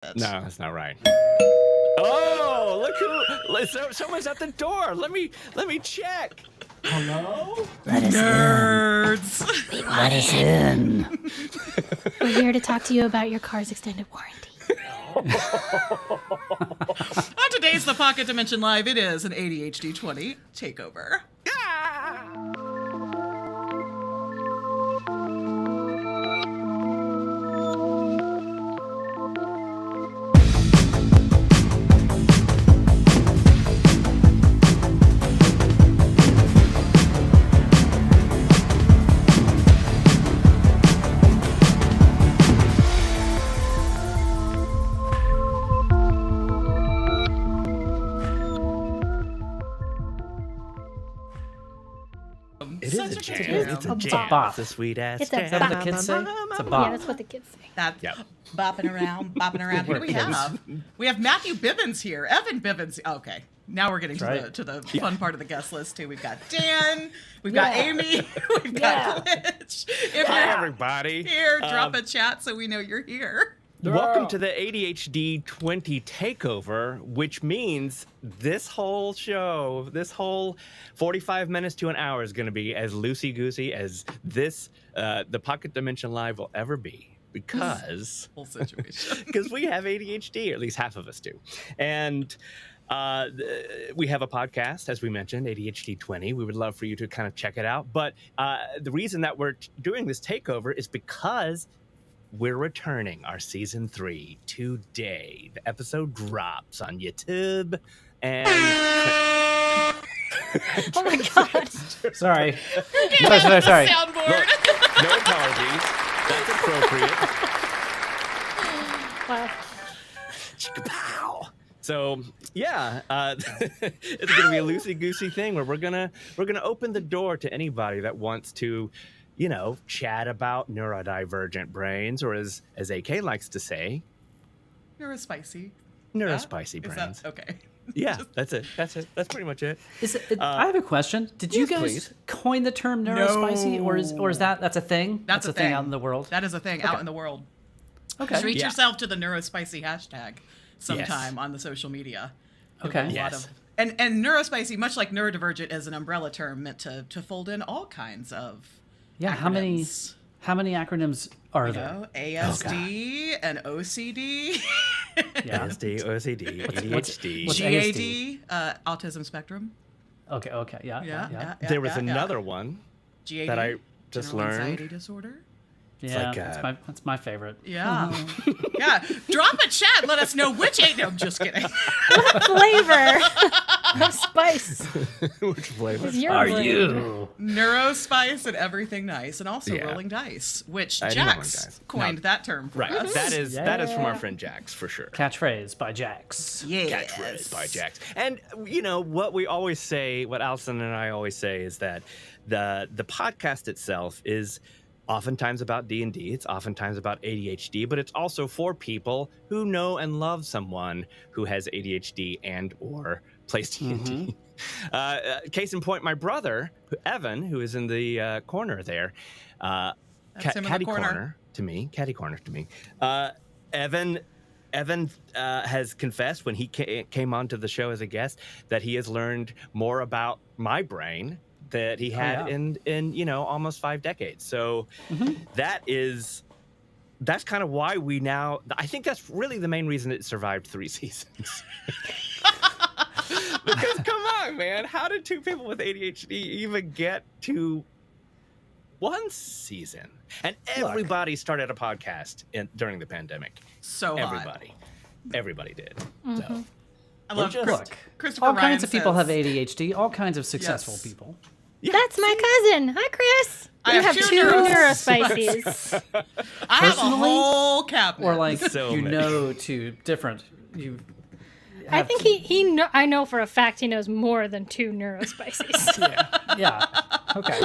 No, that's not right. Oh, look who! Someone's at the door. Let me check. Hello? Let us Nerds. in. Let us in. We're here to talk to you about your car's extended warranty. On today's The Pocket Dimension Live, it is an ADHd20 takeover. It's a jam. bop. It's a sweet ass It's a jam. Is that what the kids say? It's a bop. Yeah, that's what the kids say. That Yep. bopping around. Who do we have? We have Matthew Bivens here. Evan Bivens. Okay, now we're getting to the fun part of the guest list too. We've got Dan. We've got Amy. We've got Glitch. If Hi, you're everybody. here, drop a chat so we know you're here. Welcome to the ADHd20 takeover, which means this whole show, this whole 45 minutes to an hour is going to be as loosey-goosey as this, the Pocket Dimension Live will ever be. Because Whole situation. we have ADHD, or at least half of us do. And we have a podcast, as we mentioned, ADHd20. We would love for you to kind of check it out. But the reason that we're doing this takeover is because we're returning our season 3 today. The episode drops on YouTube and Oh my god. Sorry. Sorry. Look, no apologies. That's appropriate. Wow. Chicka-pow. So yeah, it's gonna be a loosey-goosey thing where we're gonna open the door to anybody that wants to, chat about neurodivergent brains, or as AK likes to say, Neurospicy. neurospicy Is brains. that okay? Yeah, that's it. That's pretty much it. I have a question. Did you guys please. coin the term neurospicy, or is that's a thing? That's a thing out in the world. That is a thing out in the world. Okay. Just reach Yeah. yourself to the Neurospicy hashtag sometime on the social media. Okay. A lot of, and Neurospicy, much like Neurodivergent, is an umbrella term meant to fold in all kinds of Yeah. acronyms. How many acronyms are there? You know, ASD and OCD, Yeah. ASD, OCD, ADHD. what's GAD, autism spectrum. Okay. Yeah. Yeah. There was another one GAD, that I just general learned. anxiety disorder. Yeah. like, that's my favorite. Yeah. Yeah. Drop a chat. Let us know which no, I'm just kidding. Flavor of spice Which flavor? is your Are flavor. you? Neurospice and everything nice, and also Yeah. rolling dice, which I know rolling Jax dice. coined No. that term for Right. us. That is from our Yeah. friend Jax for sure. Catchphrase by Jax. Yes. Catchphrase by Jax. And what we always say, what Allison and I always say, is that the podcast itself is oftentimes about D&D. It's oftentimes about ADHD, but it's also for people who know and love someone who has ADHD and or plays D&D. Case in point, my brother, Evan, who is in the corner there, That's him in the catty corner. corner to me. Evan has confessed when he came onto the show as a guest that he has learned more about my brain that he had in almost 5 decades. So that's kind of why we now, I think that's really the main reason it survived 3 seasons. Because come on, man, how did 2 people with ADHD even get to 1 season? And everybody started a podcast during the pandemic. So hot. Everybody did. So I love Look, Christopher all Ryan kinds of people says- have ADHD. All kinds of successful Yes. people. yeah. That's my cousin. Hi, Chris. I You have have 2 2 neurospices. neurospices. I have a Personally, whole cabinet. Or like So you many. know to different. You. I have think to- I know for a fact he knows more than 2 neurospices. Yeah. Okay.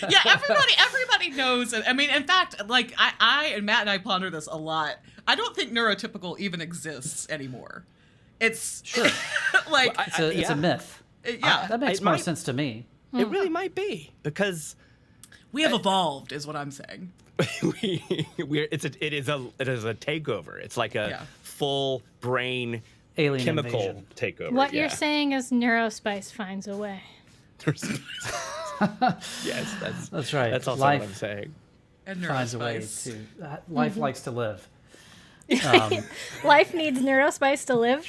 Yeah, everybody knows. I mean, in fact, like I and Matt and I ponder this a lot. I don't think neurotypical even exists anymore. It's Sure. like It's a myth. yeah. That makes it more might- sense to me. It really might be, because We have evolved, is what I'm saying. it is a takeover. It's like a full brain Alien chemical invasion. takeover. What you're saying is Neurospice finds a way. Yes, That's right. That's also Life what I'm saying. And finds a way Neurospice. to. Life likes to live. Life needs Neurospice to live.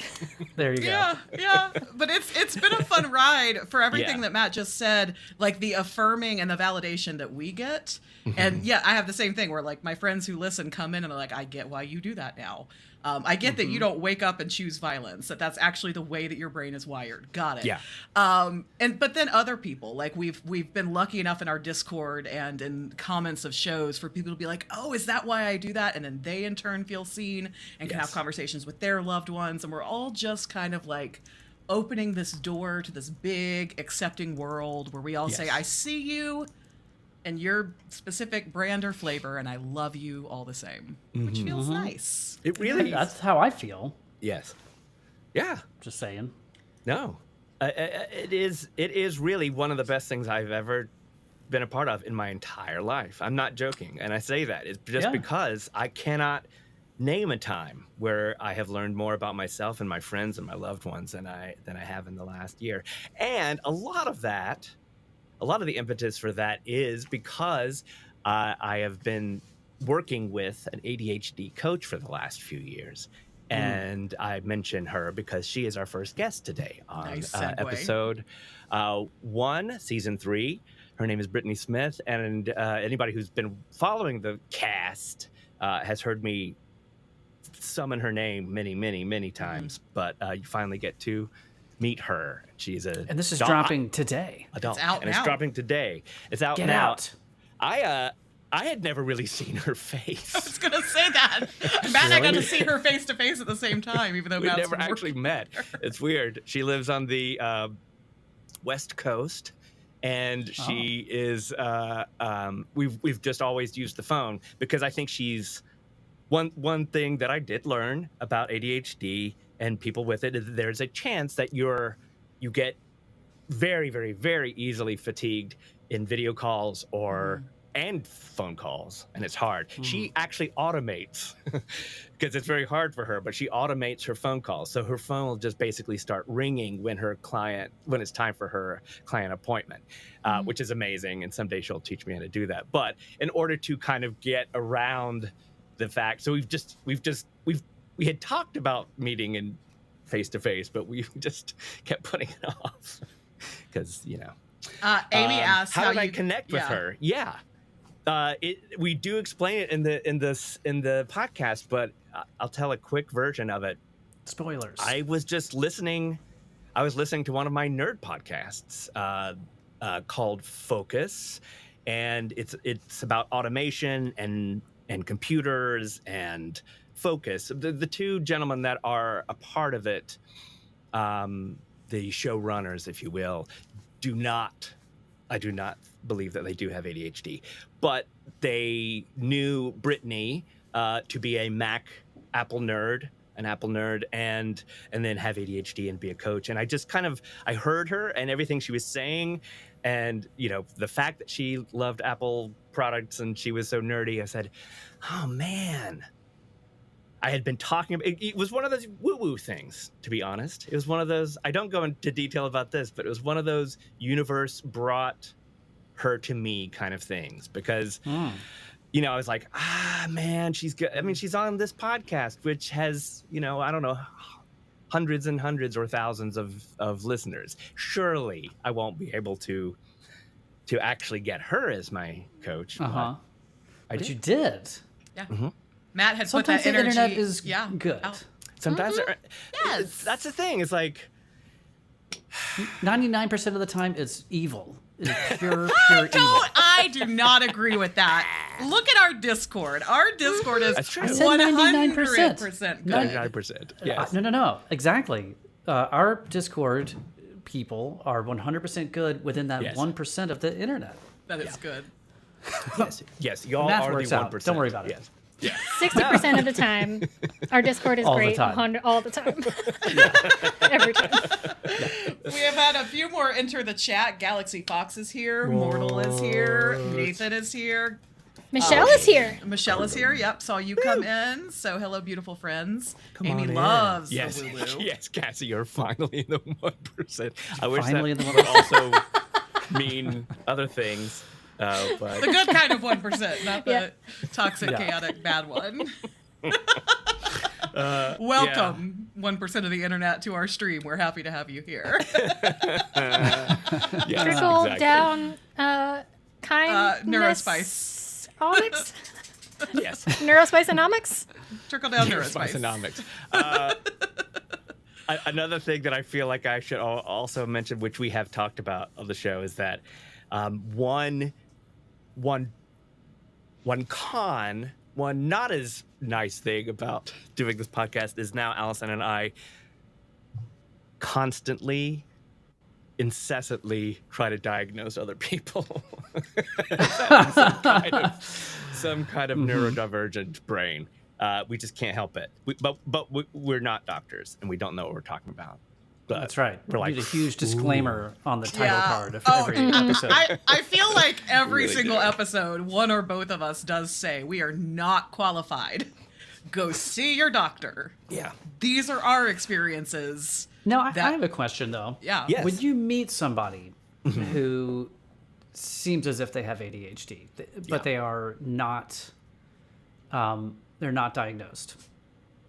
There you go. Yeah. But it's been a fun ride for everything Yeah. that Matt just said, like the affirming and the validation that we get. And yeah, I have the same thing where like my friends who listen come in and are like, I get why you do that now. I get that you don't wake up and choose violence, that's actually the way that your brain is wired. Got it. Yeah. But then other people, like we've been lucky enough in our Discord and in comments of shows for people to be like, oh, is that why I do that? And then they in turn feel seen and can have conversations with their loved ones. And we're all just kind of like opening this door to this big accepting world where we all say, I see you and your specific brand or flavor, and I love you all the same, which feels nice. It really That's how I feel. Yes. Yeah. Just saying. No. It is really one of the best things I've ever been a part of in my entire life. I'm not joking. And I say that. It's just because I cannot name a time where I have learned more about myself and my friends and my loved ones than I have in the last year. And a lot of the impetus for that is because I have been working with an ADHD coach for the last few years. And I mention her because she is our first guest today on Nice segue. episode 1, season 3. Her name is Brittany Smith. And anybody who's been following the cast has heard me summon her name many, many, many times. But you finally get to meet her. She's a And this is dropping today. adult. It's out and now. it's dropping today. It's out Get now. out. I had never really seen her face. I was gonna say that. Matt and I got to see her face to face at the same time, even though We Matt's never been actually working met. there. It's weird. She lives on the West Coast, and she is. We've just always used the phone because I think she's one thing that I did learn about ADHD and people with it is that there's a chance that you get very, very, very easily fatigued in video calls or and phone calls, and it's hard. She actually automates because it's very hard for her, but she automates her phone calls. So her phone will just basically start ringing when it's time for her client appointment, which is amazing. And someday she'll teach me how to do that. But in order to kind of get around the fact, so we had talked about meeting in face to face, but we just kept putting it off because Amy asked how did I you connect with her? Yeah. We do explain it in the podcast, but I'll tell a quick version of it. Spoilers. I was listening to one of my nerd podcasts called Focus, and it's about automation and computers and focus. The two gentlemen that are a part of it, the showrunners, if you will, I do not believe that they do have ADHD, but they knew Brittany to be a Apple nerd, and then have ADHD and be a coach. And I just I heard her and everything she was saying, and the fact that she loved Apple products and she was so nerdy. I said, oh man. I had been talking about it was one of those woo-woo things, to be honest. It was one of those, I don't go into detail about this, but it was one of those universe brought her to me kind of things because, I was like, man, she's good. I mean, she's on this podcast, which has, I don't know, hundreds and hundreds or thousands of listeners. Surely I won't be able to actually get her as my coach. But you did. Yeah. Mm-hmm. Matt had Sometimes put that the energy. internet is good. out. Sometimes Yes. that's the thing. It's like 99% of the time, it's evil. It's pure evil. I do not agree with that. Look at our Discord. Our Discord is That's true. I said 100% good. 99%. Yes. No. Exactly. Our Discord people are 100% good within that 1% of the internet. That is good. Yes. Y'all Math are works the out. 1%. Don't worry about it. Yes. Yeah. 60% of the time, our Discord is All the great. time. All the time. Every time. We have had a few more enter the chat. Galaxy Fox is here. Mortal is here. Nathan is here. Michelle is here. Michelle is here. Yep. Saw you come in. So hello, beautiful friends. Come Amy on in. loves Yes, the woo-woo. yes, Cassie, you're finally in the 1%. I wish Finally that in the would also mean other things, but The good kind of 1%, not the toxic, chaotic, bad one. Welcome, 1% of the internet, to our stream. We're happy to have you here. yes, Trickle exactly. down kindness. Neurospice. Omics? Yes. Neurospice-onomics? Trickle down Neurospice. Spiceonomics. Another thing that I feel like I should also mention, which we have talked about on the show, is that one not as nice thing about doing this podcast is now Allison and I constantly, incessantly try to diagnose other people. some kind of neurodivergent brain. We just can't help it. But we're not doctors, and we don't know what we're talking about. But That's right. We're like, need a huge disclaimer on the title card of every episode. I feel like every Really single do. episode, one or both of us does say we are not qualified. Go see your doctor. yeah. These are our experiences. Now, I that- have a question, though. Yeah. Yes. When you meet somebody who seems as if they have ADHD, but they are not, they're not diagnosed,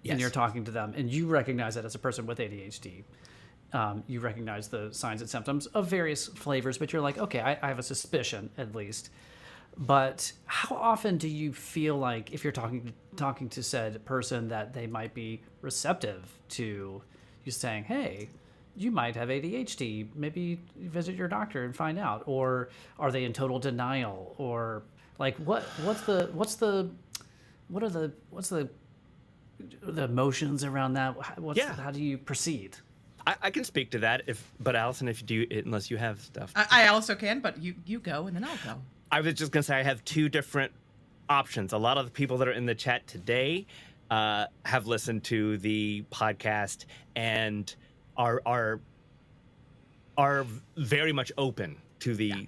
Yes. and you're talking to them, and you recognize that as a person with ADHD, you recognize the signs and symptoms of various flavors, but you're like, okay, I have a suspicion at least. But how often do you feel like, if you're talking to said person, that they might be receptive to you saying, hey, you might have ADHD, maybe visit your doctor and find out? Or are they in total denial? Or like what's the emotions around that? How do you proceed? I can speak to that, but Allison, if you do, unless you have stuff. I also can, but you go and then I'll go. I was just gonna say I have two different options. A lot of the people that are in the chat today have listened to the podcast and are very much open to the.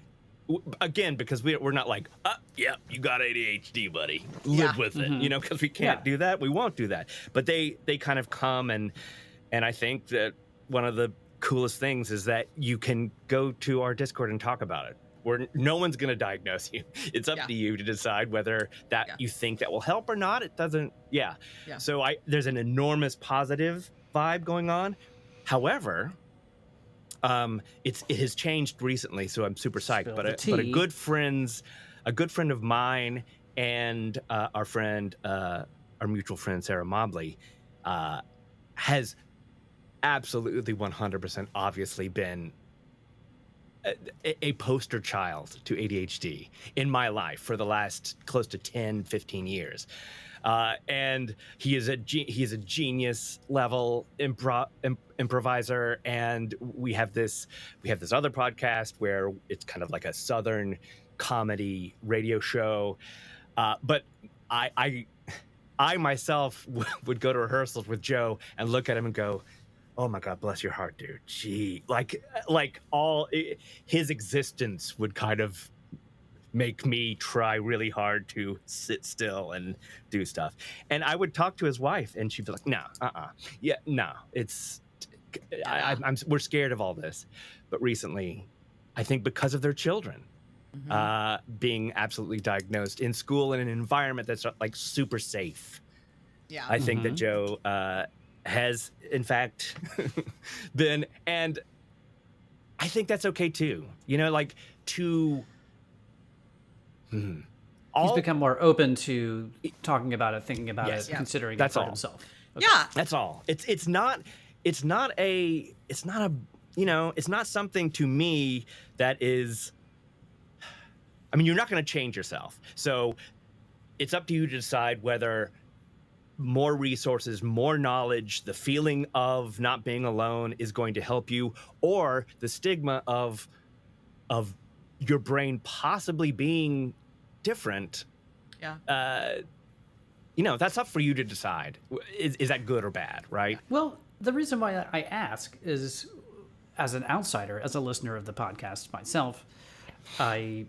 Again, because we're not like, yeah, you got ADHD, buddy. Live with it, because we can't do that. We won't do that. But they kind of come and I think that one of the coolest things is that you can go to our Discord and talk about it. Where no one's going to diagnose you. It's up to you to decide whether that you think that will help or not. It doesn't. Yeah. So there's an enormous positive vibe going on. However, it has changed recently, so I'm super psyched. Spill But the a tea. good friend of mine and our mutual friend Sarah Mobley has absolutely 100% obviously been a poster child to ADHD in my life for the last close to 10, 15 years. And he is a genius level improviser. And we have this other podcast where it's kind of like a Southern comedy radio show. But I myself would go to rehearsals with Joe and look at him and go, oh my God, bless your heart, dude. Gee, like his existence would kind of make me try really hard to sit still and do stuff. And I would talk to his wife, and she'd be like, we're scared of all this. But recently, I think because of their children being absolutely diagnosed in school in an environment that's like super safe. Yeah. I think that Joe has in fact been, and I think that's okay too. He's become more open to talking about it, thinking about it, considering That's it for all. himself. Okay. Yeah. That's all. It's not something to me that is, I mean, you're not going to change yourself. So it's up to you to decide whether more resources, more knowledge, the feeling of not being alone is going to help you, or the stigma of your brain possibly being different. Yeah. That's up for you to decide. Is that good or bad, right? Well, the reason why I ask is, as an outsider, as a listener of the podcast myself, I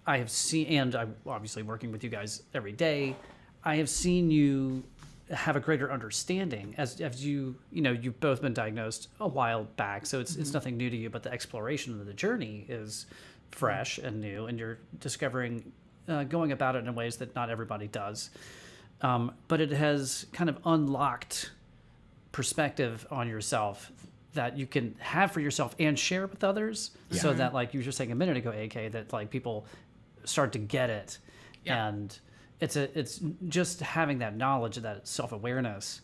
I have seen, and I'm obviously working with you guys every day, I have seen you have a greater understanding as you've both been diagnosed a while back, so it's nothing new to you, but the exploration of the journey is fresh and new, and you're discovering, going about it in ways that not everybody does. But it has kind of unlocked perspective on yourself that you can have for yourself and share with others, so that, like you were saying a minute ago, AK, that like people start to get it. And it's just having that knowledge, that self-awareness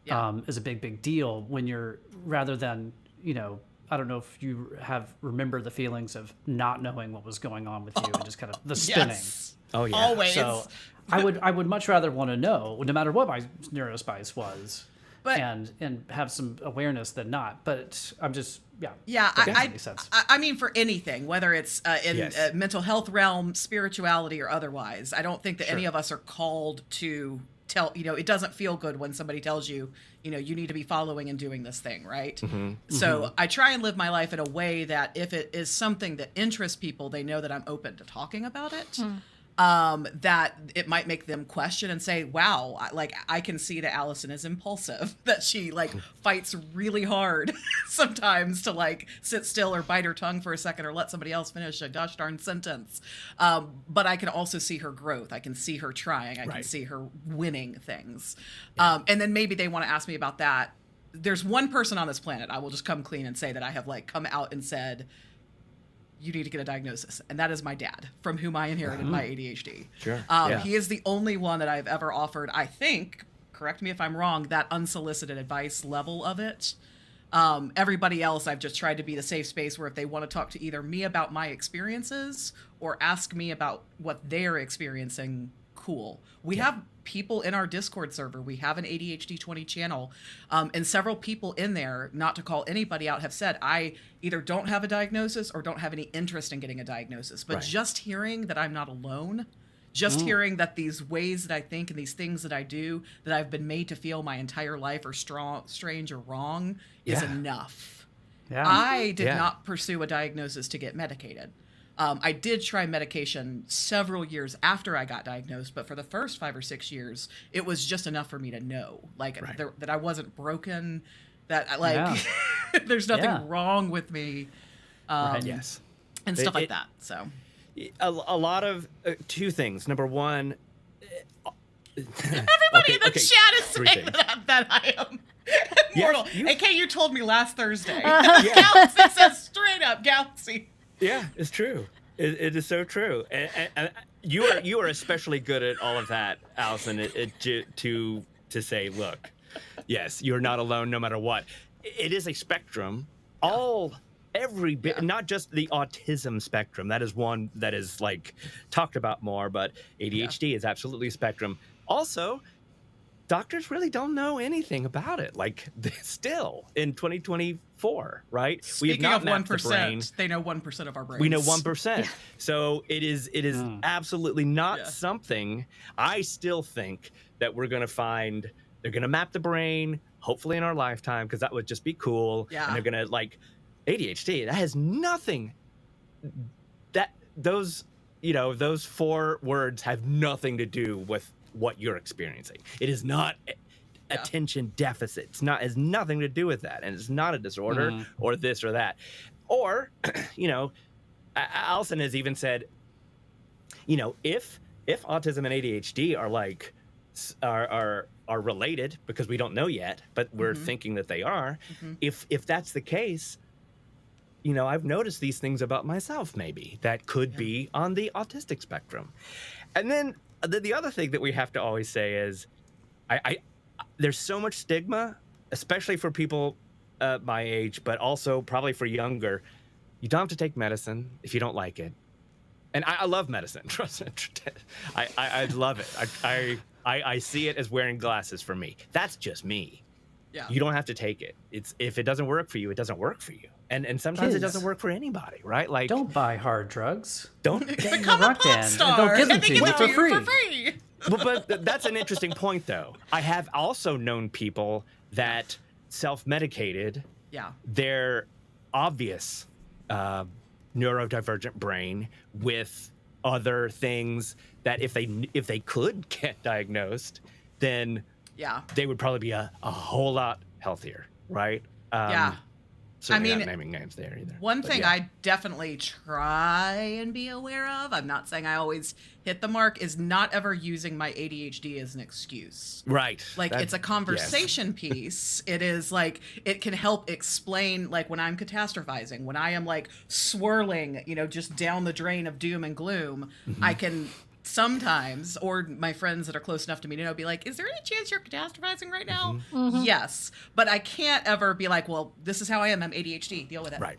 is a big deal when you're, rather than, I don't know if you remember the feelings of not knowing what was going on with you and just kind of the spinning. Yes. Oh yeah. Always. So I would much rather want to know, no matter what my Neurospice was, and have some awareness than not. But I'm just I mean, for anything, whether it's in mental health realm, spirituality, or otherwise, I don't think that any of us are called to tell. It doesn't feel good when somebody tells you, you need to be following and doing this thing, right? So I try and live my life in a way that if it is something that interests people, they know that I'm open to talking about it. That it might make them question and say, wow, I can see that Allison is impulsive, that she fights really hard sometimes to sit still or bite her tongue for a second or let somebody else finish a gosh darn sentence. But I can also see her growth. I can see her trying. I can see her winning things. And then maybe they want to ask me about that. There's one person on this planet, I will just come clean and say, that I have come out and said, you need to get a diagnosis. And that is my dad, from whom I inherited my ADHD. Sure. He is the only one that I've ever offered, I think, correct me if I'm wrong, that unsolicited advice level of it. Everybody else, I've just tried to be the safe space where if they want to talk to either me about my experiences or ask me about what they're experiencing, cool. We have people in our Discord server. We have an ADHd20 channel, and several people in there, not to call anybody out, have said, I either don't have a diagnosis or don't have any interest in getting a diagnosis. But just hearing that I'm not alone, just hearing that these ways that I think and these things that I do that I've been made to feel my entire life are strange or wrong is enough. I did not pursue a diagnosis to get medicated. I did try medication several years after I got diagnosed, but for the first 5 or 6 years, it was just enough for me to know, that I wasn't broken, that there's nothing wrong with me, and stuff like that. So, a lot of two things. Number one, everybody in the chat is saying that I am immortal. AK, you told me last Thursday. Galaxy says straight up, Galaxy. Yeah, it's true. It is so true, and you are especially good at all of that, Allison. To say, look, yes, you're not alone, no matter what. It is a spectrum. Every bit, not just the autism spectrum. That is one that is talked about more, but ADHD is absolutely a spectrum. Also, doctors really don't know anything about it. Still in 2024, right? Speaking of 1%, they know 1% of our brains. We know 1%. So it is absolutely not something. I still think that we're going to find. They're going to map the brain, hopefully in our lifetime, because that would just be cool. Yeah. And they're going to ADHD. That has nothing. Those 4 words have nothing to do with what you're experiencing. It is not attention deficit. Has nothing to do with that, and it's not a disorder or this or that. Or, Allison has even said, if autism and ADHD are related, because we don't know yet, but we're thinking that they are. If that's the case, I've noticed these things about myself, maybe that could be on the autistic spectrum. And then the other thing that we have to always say is, there's so much stigma, especially for people my age, but also probably for younger. You don't have to take medicine if you don't like it. And I love medicine. Trust me. I love it. I see it as wearing glasses for me. That's just me. Yeah. You don't have to take it. If it doesn't work for you, it doesn't work for you. And sometimes it doesn't work for anybody, right? Don't buy hard drugs. Don't become a pop star. They'll give them to you for free. But that's an interesting point, though. I have also known people that self-medicated their obvious neurodivergent brain with other things that if they could get diagnosed, then they would probably be a whole lot healthier, right? Certainly not naming names there either. One thing I definitely try and be aware of, I'm not saying I always hit the mark, is not ever using my ADHD as an excuse. Right. Like, it's a conversation piece. It is like, it can help explain, like, when I'm catastrophizing, when I am like swirling, just down the drain of doom and gloom, I can sometimes, or my friends that are close enough to me to know, be like, is there any chance you're catastrophizing right now? Yes. But I can't ever be like, well, this is how I am. I'm ADHD. Deal with it. Right.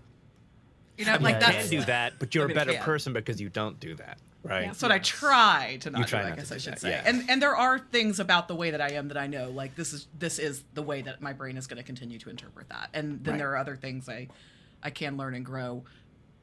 Like you can do that, but you're a better person because you don't do that. Right. That's what I try to not do, I not guess to I do should that, say. yeah. And there are things about the way that I am that I know, like, this is the way that my brain is going to continue to interpret that. And then there are other things I can learn and grow.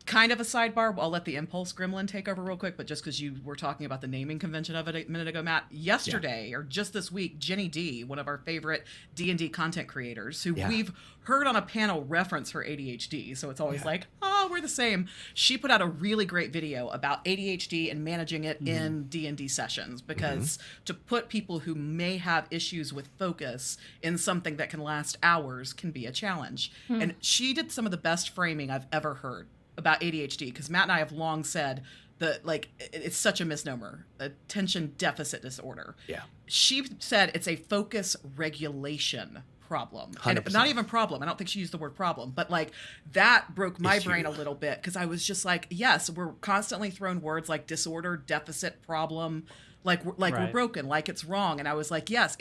Kind of a sidebar, I'll let the impulse gremlin take over real quick, but just because you were talking about the naming convention of it a minute ago, Matt, yesterday or just this week, Jenny D, one of our favorite D&D content creators, who we've heard on a panel reference her ADHD, so it's always like, oh, we're the same. She put out a really great video about ADHD and managing it in D&D sessions, because to put people who may have issues with focus in something that can last hours can be a challenge. And she did some of the best framing I've ever heard about ADHD, because Matt and I have long said that, like, it's such a misnomer, attention deficit disorder. Yeah. She said it's a focus regulation problem. 100%. And not even problem. I don't think she used the word problem, but like that broke my brain a little bit, because I was just like, yes, we're constantly thrown words like disorder, deficit, problem, like we're broken, like it's wrong. And I was like, yes,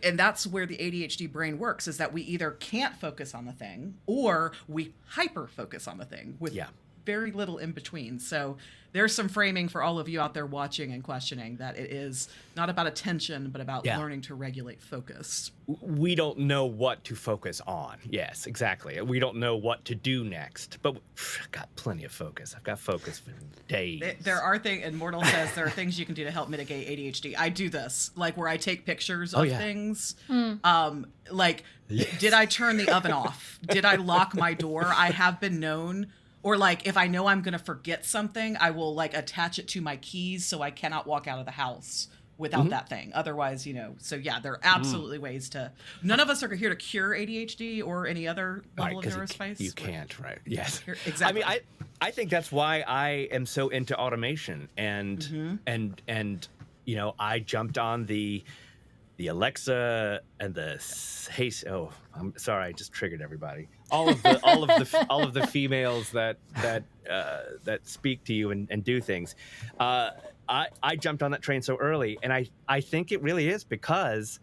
and that's where the ADHD brain works, is that we either can't focus on the thing or we hyper focus on the thing with very little in between. So there's some framing for all of you out there watching and questioning that it is not about attention, but about learning to regulate focus. We don't know what to focus on. Yes, exactly. We don't know what to do next, but I've got plenty of focus. I've got focus for days. There are things, and Mortal says there are things you can do to help mitigate ADHD. I do this, like where I take pictures of things. Like, did I turn the oven off? Did I lock my door? I have been known. Or like, if I know I'm going to forget something, I will like attach it to my keys so I cannot walk out of the house without that thing. Otherwise, so there are absolutely ways to, none of us are here to cure ADHD or any other level of neurospice. You can't, right? Yes. Exactly. I mean, I think that's why I am so into automation and I jumped on the Alexa and the hey, I'm sorry, I just triggered everybody. All of the females that speak to you and do things. I jumped on that train so early, and I think it really is because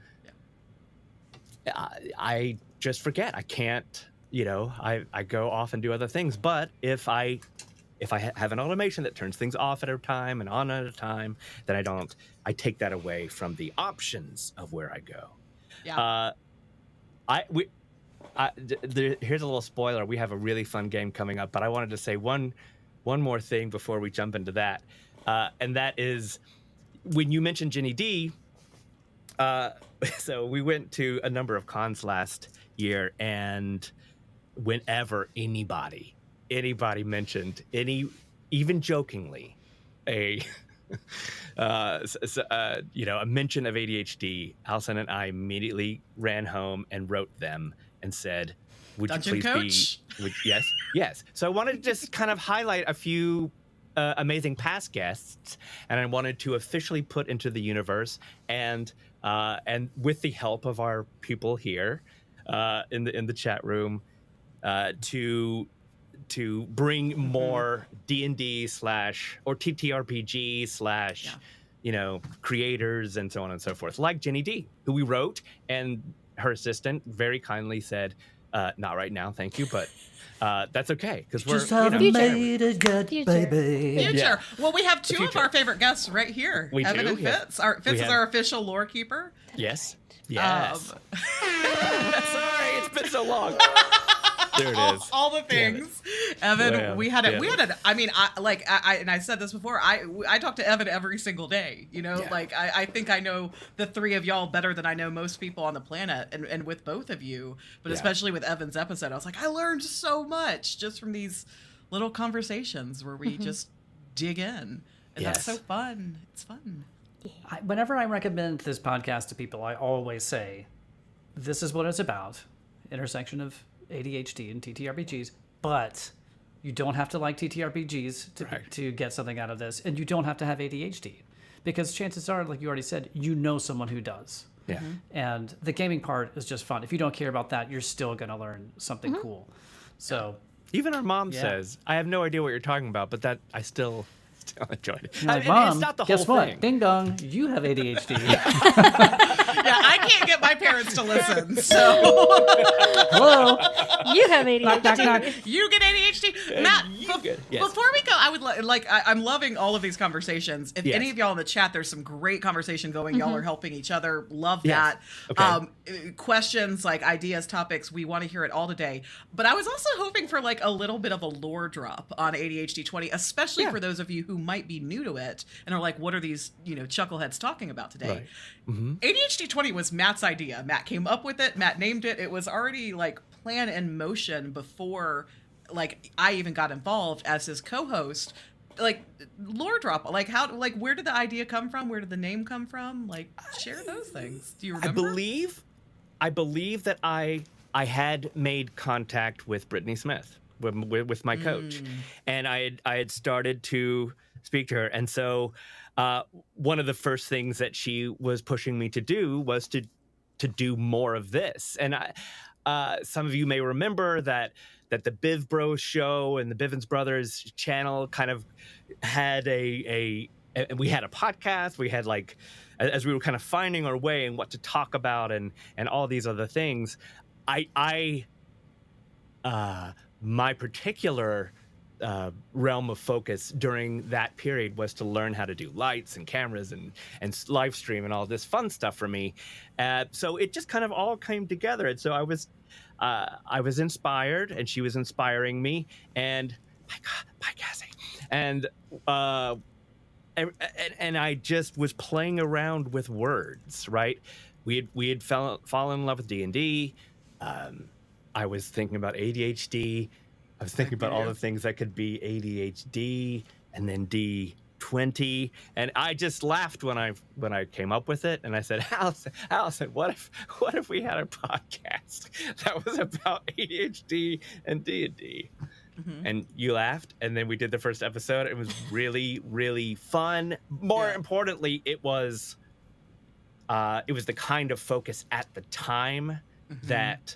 I just forget. I can't, I go off and do other things. But if I have an automation that turns things off at a time and on at a time, then I take that away from the options of where I go. Yeah. Here's a little spoiler. We have a really fun game coming up, but I wanted to say one more thing before we jump into that. And that is, when you mentioned Jenny D, so we went to a number of cons last year, and whenever anybody mentioned even jokingly, a mention of ADHD, Allison and I immediately ran home and wrote them and said, would Dungeon you please Coach? Yes. So I wanted to just kind of highlight a few amazing past guests, and I wanted to officially put into the universe, and with the help of our people here in the chat room, to bring more D&D or TTRPG creators and so on and so forth, like Jenny D, who we wrote, and her assistant very kindly said, not right now, thank you, but that's okay, because we're just haven't made it yet, baby. Future. Yeah. Well, we have two of our favorite guests right here. Evan and Fitz. Fitz is our official lore keeper. Yes. Sorry, it's been so long. There it is. All the things. Evan, we had I mean, I said this before, I talk to Evan every single day, like I think I know the three of y'all better than I know most people on the planet, and with both of you, but especially with Evan's episode, I was like, I learned so much just from these little conversations where we just dig in. And that's so fun. It's fun. Whenever I recommend this podcast to people, I always say, this is what it's about. Intersection of ADHD and TTRPGs. But you don't have to like TTRPGs to get something out of this. And you don't have to have ADHD. Because chances are, like you already said, you know someone who does. Yeah. And the gaming part is just fun. If you don't care about that, you're still going to learn something cool. So even our mom says, I have no idea what you're talking about, but that I still enjoyed it. like, I mean, Mom, it's not the guess whole what? thing. Ding dong, you have ADHD. Yeah, I can't get my parents to listen. So Hello? You have ADHD. Knock, knock. you get ADHD, Matt. Yes. Before we go, I would I'm loving all of these conversations. If any of y'all in the chat, there's some great conversation going. Y'all are helping each other. Love that. Okay. Questions, like ideas, topics. We want to hear it all today. But I was also hoping for like a little bit of a lore drop on ADHD20, especially for those of you who might be new to it and are like, what are these, chuckleheads talking about today? Right. Mm-hmm. ADHD20 was Matt's idea. Matt came up with it. Matt named it. It was already like planned in motion before like I even got involved as his co-host. Like lore drop, like where did the idea come from? Where did the name come from? Like share those things. Do you remember? I believe that I had made contact with Brittany Smith, with my coach, and I had started to speak to her, and so one of the first things that she was pushing me to do was to do more of this. And some of you may remember that the Biv Bros show and the Bivens Brothers channel kind of had we had a podcast. We had like, as we were kind of finding our way and what to talk about and all these other things, my particular realm of focus during that period was to learn how to do lights and cameras and live stream and all this fun stuff for me. So it just kind of all came together. And so I was inspired, and she was inspiring me. And my God, bye, Cassie. And I just was playing around with words, right? We had fallen in love with D&D. I was thinking about ADHD. I was thinking about all the things that could be ADHD and then D20, and I just laughed when I came up with it, and I said, Allison, what if we had a podcast that was about ADHD and D&D? Mm-hmm. And you laughed, and then we did the first episode. It was really, really fun. More importantly, it was the kind of focus at the time that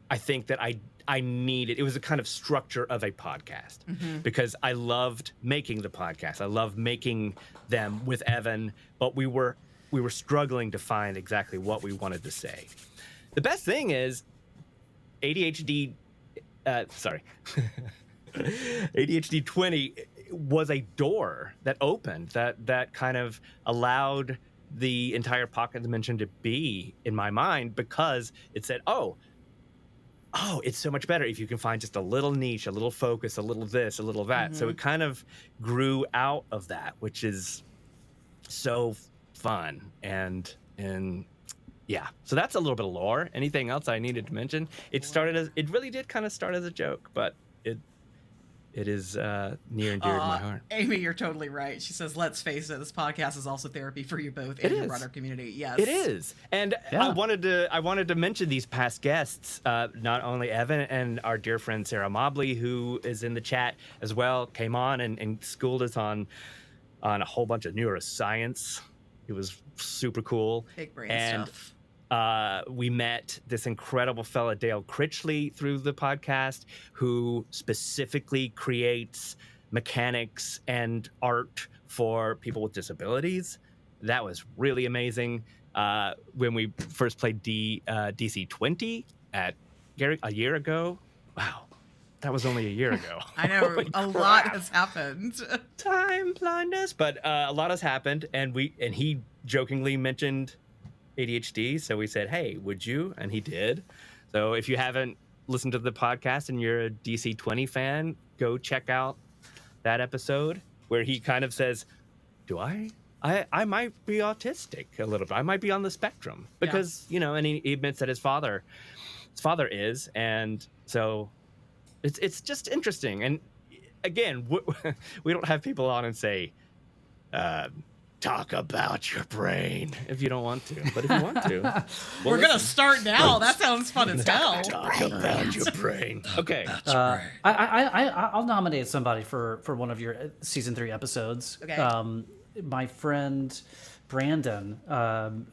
I think that I needed. It was a kind of structure of a podcast because I loved making the podcast. I loved making them with Evan, but we were struggling to find exactly what we wanted to say. The best thing is ADHD20 was a door that opened that kind of allowed the entire pocket dimension to be in my mind, because it said, oh, it's so much better if you can find just a little niche, a little focus, a little this, a little that. So it kind of grew out of that, which is so fun. And yeah, so that's a little bit of lore. Anything else I needed to mention? It really did kind of start as a joke, but it is near and dear to my heart. Amy, you're totally right. She says, let's face it, this podcast is also therapy for you both and your runner community. Yes. It is. And I wanted to mention these past guests, not only Evan and our dear friend Sarah Mobley, who is in the chat as well, came on and schooled us on a whole bunch of neuroscience. It was super cool. Big brain stuff. We met this incredible fella, Dale Critchley, through the podcast, who specifically creates mechanics and art for people with disabilities. That was really amazing. When we first played DC20 a year ago. Wow, that was only a year ago. I know, a lot has happened. Time blindness, but a lot has happened, and he jokingly mentioned ADHD, so we said, hey, would you? And he did. So if you haven't listened to the podcast and you're a DC20 fan, go check out that episode where he kind of says, do I might be autistic a little bit. I might be on the spectrum because, and he admits that his father is. And so it's just interesting. And again, we don't have people on and say, talk about your brain if you don't want to, but if you want to, we're gonna start now. That sounds fun as hell. Talk about your brain. Okay. I'll nominate somebody for one of your season 3 episodes. Okay. My friend Brandon,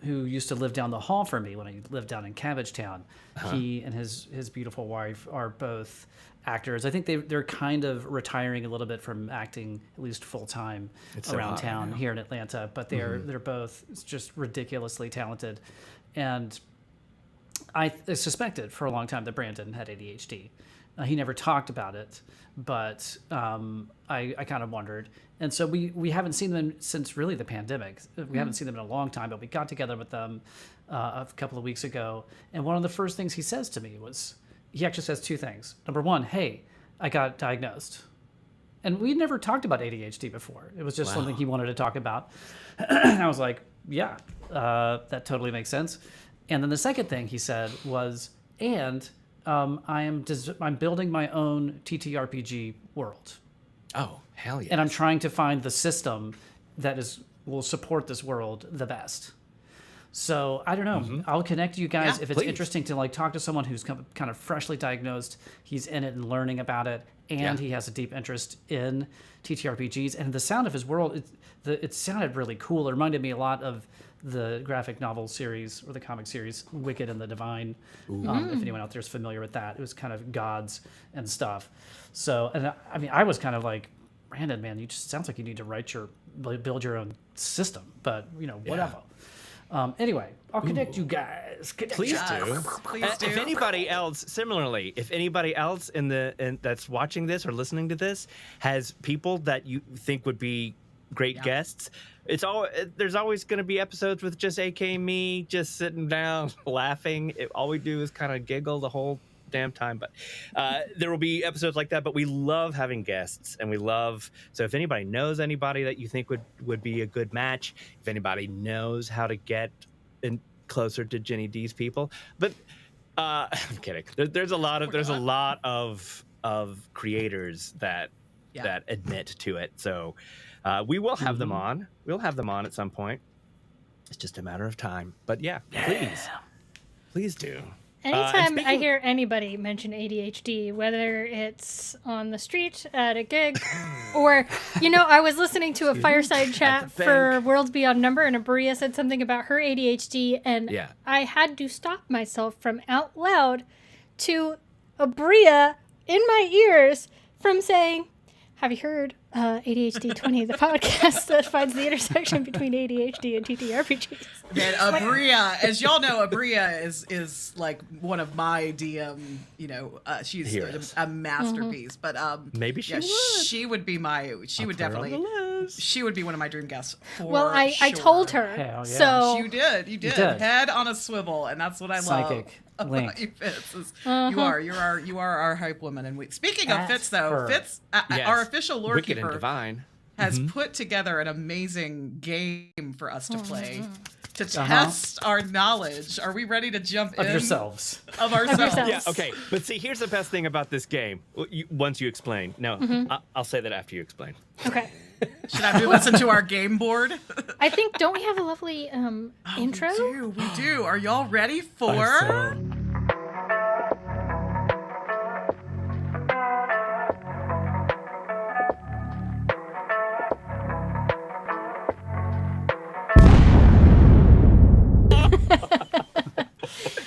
who used to live down the hall from me when I lived down in Cabbagetown. He and his beautiful wife are both actors. I think they're kind of retiring a little bit from acting, at least full time, around town here in Atlanta. But they're both just ridiculously talented, and I suspected for a long time that Brandon had ADHD. He never talked about it, but I kind of wondered. And so we haven't seen them since really the pandemic. We haven't seen them in a long time, but we got together with them a couple of weeks ago. And one of the first things he says to me was, he actually says 2 things. Number 1, hey, I got diagnosed. And we'd never talked about ADHD before. It was just something he wanted to talk about. And I was like, yeah, that totally makes sense. And then the second thing he said was, and I'm building my own TTRPG world. Oh, hell yeah. And I'm trying to find the system that will support this world the best. So I don't know. I'll connect you guys if it's interesting to like talk to someone who's kind of freshly diagnosed. He's in it and learning about it, and he has a deep interest in TTRPGs. And the sound of his world, it sounded really cool. It reminded me a lot of the graphic novel series or the comic series Wicked and the Divine. If anyone out there is familiar with that, it was kind of gods and stuff. So, and I mean, I was kind of like, Brandon, man, you just sounds like you need to build your own system, but whatever. Anyway, I'll connect you guys. Please do. If anybody else, similarly, if anybody else that's watching this or listening to this has people that you think would be great guests, there's always going to be episodes with just AK me just sitting down laughing. All we do is kind of giggle the whole damn time, but there will be episodes like that. But we love having guests, and so if anybody knows anybody that you think would be a good match, if anybody knows how to get in closer to Jenny D's people, but I'm kidding. There's a lot of creators that admit to it, so we will have them on. We'll have them on at some point. It's just a matter of time. But please do. Anytime I hear anybody mention ADHD, whether it's on the street, at a gig, or, I was listening to a fireside chat for Worlds Beyond Number, and Abria said something about her ADHD, and I had to stop myself from out loud to Abria in my ears from saying, have you heard ADHd20, the podcast that finds the intersection between ADHD and TTRPGs? Man, Abria, as y'all know, Abria is like one of my DM, she's a masterpiece. But maybe she would be she would be one of my dream guests. I told her. Hell yeah. So you did. Head on a swivel, and that's what I love. About you, Fitz. You are our hype woman. And speaking of Fitz, though, Fitz, our official lore Wicked keeper, and Divine, has put together an amazing game for us to play to test our knowledge. Are we ready to jump in? Of yourselves. Of ourselves. Yeah, okay. But see, here's the best thing about this game. Once you explain. No, I'll say that after you explain. Okay. Should I listen to our game board? I think, don't we have a lovely intro? We do. Are y'all ready for...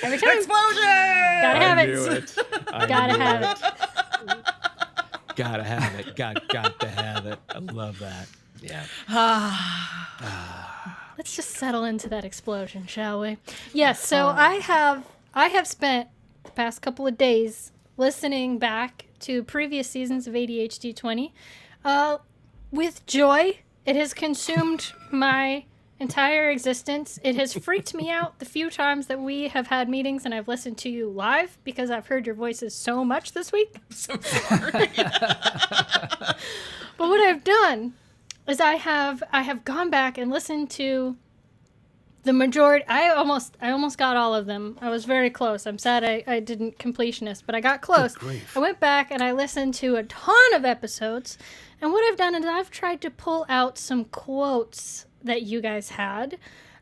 Every time. Explosion! Gotta have it. Gotta have it. Gotta have it. Got to have it. I love that. Yeah. Let's just settle into that explosion, shall we? Yes. So I have spent the past couple of days listening back to previous seasons of ADHd20 with joy. It has consumed my entire existence. It has freaked me out the few times that we have had meetings and I've listened to you live because I've heard your voices so much this week. So sorry. But what I've done is I have gone back and listened to the majority, I almost got all of them. I was very close. I'm sad I didn't completionist, but I got close. I went back and I listened to a ton of episodes, and what I've done is I've tried to pull out some quotes that you guys had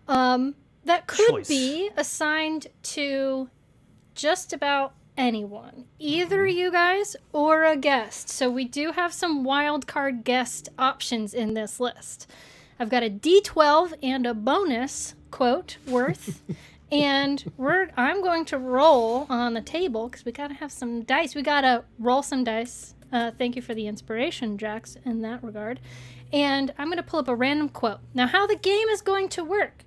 that could be assigned to just about anyone, either you guys or a guest. So we do have some wild card guest options in this list. I've got a D12 and a bonus quote worth, and I'm going to roll on the table because we gotta have some dice. We gotta roll some dice. Thank you for the inspiration, Jax, in that regard. And I'm gonna pull up a random quote. Now, how the game is going to work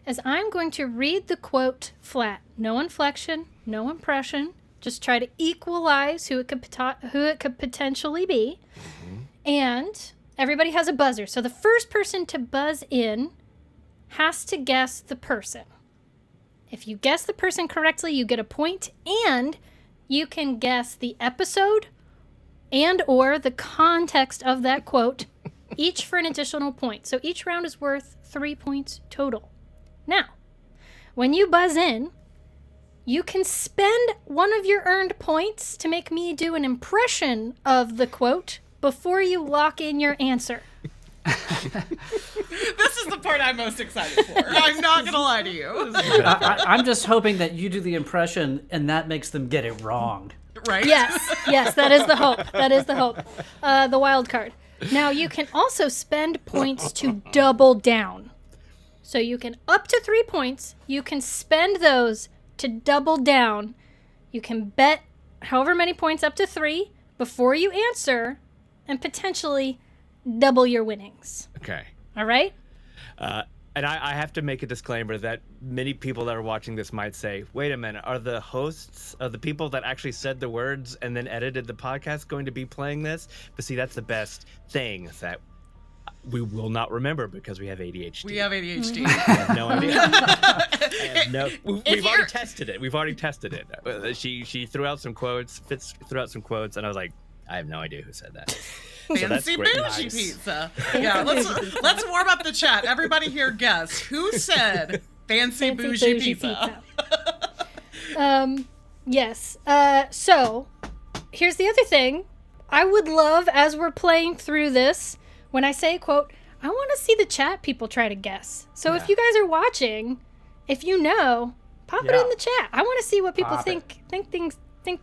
is I'm going to read the quote flat, no inflection, no impression. Just try to equalize who it could potentially be, and everybody has a buzzer. So the first person to buzz in has to guess the person. If you guess the person correctly, you get a point, and you can guess the episode and or the context of that quote, each for an additional point. So each round is worth 3 points total. Now, when you buzz in, you can spend one of your earned points to make me do an impression of the quote before you lock in your answer. This is the part I'm most excited for. I'm not going to lie to you. I'm just hoping that you do the impression and that makes them get it wrong. Right? Yes, that is the hope. That is the hope. The wild card. Now, you can also spend points to double down. So you can, up to 3 points, you can spend those to double down. You can bet however many points, up to 3, before you answer, and potentially double your winnings. Okay. All right? And I have to make a disclaimer that many people that are watching this might say, wait a minute, are the hosts, are the people that actually said the words and then edited the podcast going to be playing this? But see, that's the best thing, is that we will not remember because we have ADHD. We have ADHD. I have no idea. We've already tested it. We've already tested it. She threw out some quotes, Fitz threw out some quotes, and I was like, I have no idea who said that. Fancy bougie pizza. Yeah, let's warm up the chat. Everybody here guess. Who said fancy bougie pizza? Yes. So, here's the other thing. I would love, as we're playing through this, when I say quote, I want to see the chat people try to guess. So if you guys are watching, if you know, pop it in the chat. I want to see what people think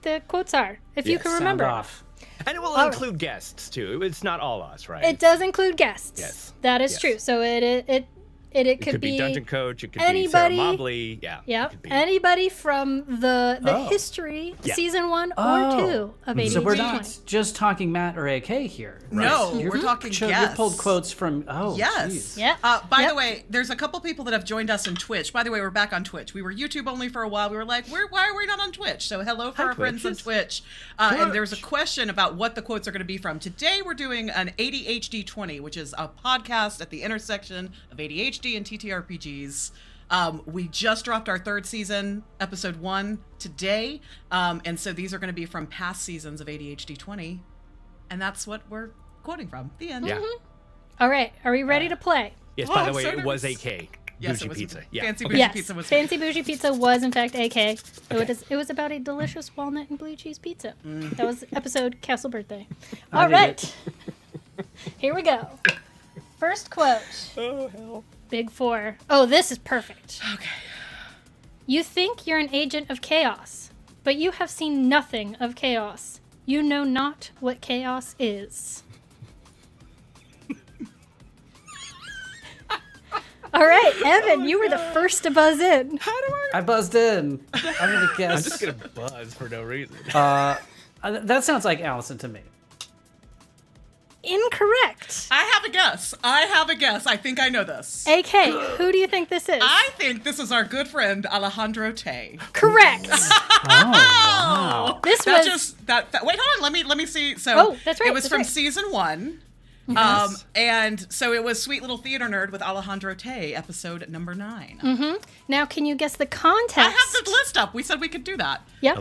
the quotes are. If you can remember. Off. And it will include guests too. It's not all us, right? It does include guests. Yes. That is true. So it could be Dungeon Coach. It could anybody, be Sarah Mobley. Yeah. Yep. Anybody from the history, season 1 or 2 of ADHD20. So we're not just talking Matt or AK here. Right. No, we're talking guests. You pulled quotes from. Yes. Geez. Yeah. By the way, there's a couple people that have joined us on Twitch. By the way, we're back on Twitch. We were YouTube only for a while. We were like, why are we not on Twitch? So hello for our friends on Twitch. And there's a question about what the quotes are going to be from. Today we're doing an ADHd20, which is a podcast at the intersection of ADHD and TTRPGs. We just dropped our 3rd season, episode 1 today. And so these are going to be from past seasons of ADHd20. And that's what we're quoting from. The end. Yeah. All right. Are we ready to play? Yes, by the way, it was AK. Yes, Bougie it was pizza. Fancy bougie pizza was Fancy bougie pizza was in fact AK. It was about a delicious walnut and blue cheese pizza. That was episode Castle Birthday. All right. Here we go. First quote. Oh, hell. Big 4. Oh, this is perfect. Okay. You think you're an agent of chaos, but you have seen nothing of chaos. You know not what chaos is. All right, Evan, you were the first to buzz in. How do I buzzed in. I'm gonna guess. I'm just going to buzz for no reason. That sounds like Allison to me. Incorrect. I have a guess. I think I know this. AK, who do you think this is? I think this is our good friend Alejandro Tay. Correct. Wow. This That was just that. Wait, hold on. Let me see. So that's right. It was that's from right. season 1. Yes. And so it was Sweet Little Theater Nerd with Alejandro Tay, episode number 9. Now, can you guess the context? I have the list up. We said we could do that. Yep.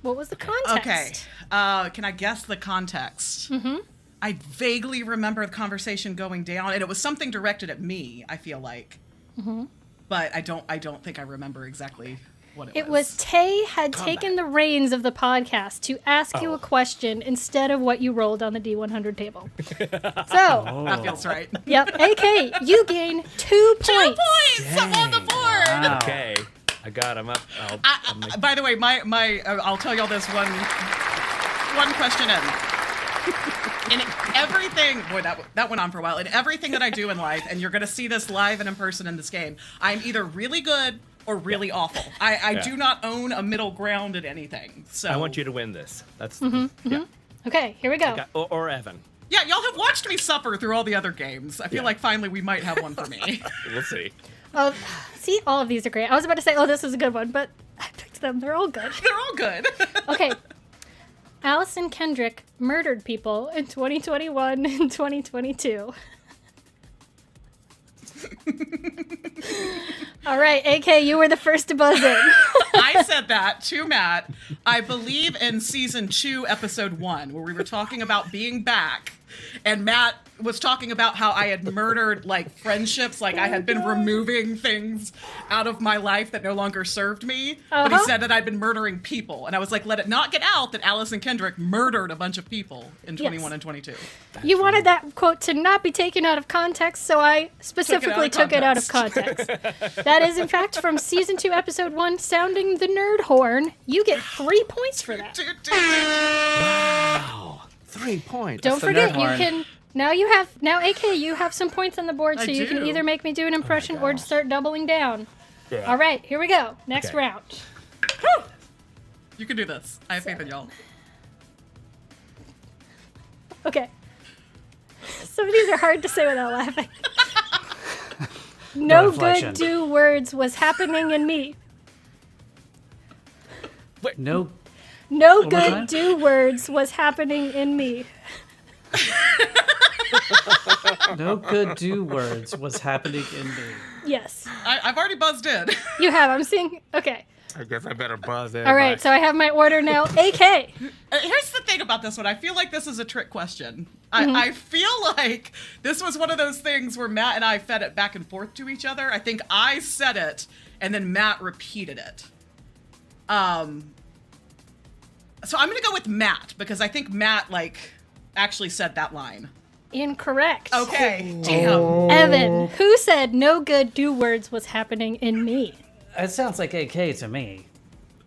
What was the context? Okay. Can I guess the context? I vaguely remember the conversation going down, and it was something directed at me, I feel like. but I don't think I remember exactly what it was. It was Tay had taken the reins of the podcast to ask you a question instead of what you rolled on the D100 table. So that feels right. Yep. AK, you gain 2 points. 2 points. I'm on the board. Wow. Okay, I got him up. By the way, I'll tell y'all this one question in everything. Boy, that went on for a while. In everything that I do in life, and you're gonna see this live and in person in this game, I'm either really good or really awful. I do not own a middle ground at anything. So I want you to win this. That's Yeah. Okay, here we go. Or Evan. Yeah, y'all have watched me suffer through all the other games. I feel like finally we might have one for me. We'll see. Oh, see, all of these are great. I was about to say, oh, this is a good one, but I picked them. They're all good. They're all good. Okay. Allison Kendrick murdered people in 2021 and 2022. All right, AK, you were the first to buzz in. I said that to Matt, I believe in season 2, episode 1, where we were talking about being back, and Matt was talking about how I had murdered like friendships, like I had been removing things out of my life that no longer served me. But he said that I'd been murdering people, and I was like, let it not get out that Allison Kendrick murdered a bunch of people in 21 and 22. You wanted that quote to not be taken out of context, so I specifically took it out of context. That is, in fact, from season 2, episode 1, sounding the nerd horn. You get 3 points for that. Wow, 3 points. Don't forget, you can. Now AK, you have some points on the board, so you can either make me do an impression or start doubling down. Yeah. All right, here we go. Next round. Woo! You can do this. I have faith in y'all. Okay. Some of these are hard to say without laughing. No good do words was happening in me. No good do words was happening in me. No good do words was happening in me. Yes. I've already buzzed in. You have. I'm seeing. Okay. I guess I better buzz in. All right. So I have my order now. AK. Here's the thing about this one. I feel like this is a trick question. I feel like this was one of those things where Matt and I fed it back and forth to each other. I think I said it, and then Matt repeated it. So I'm going to go with Matt, because I think Matt, actually said that line. Incorrect. Okay. Damn. Evan, who said no good do words was happening in me? It sounds like AK to me.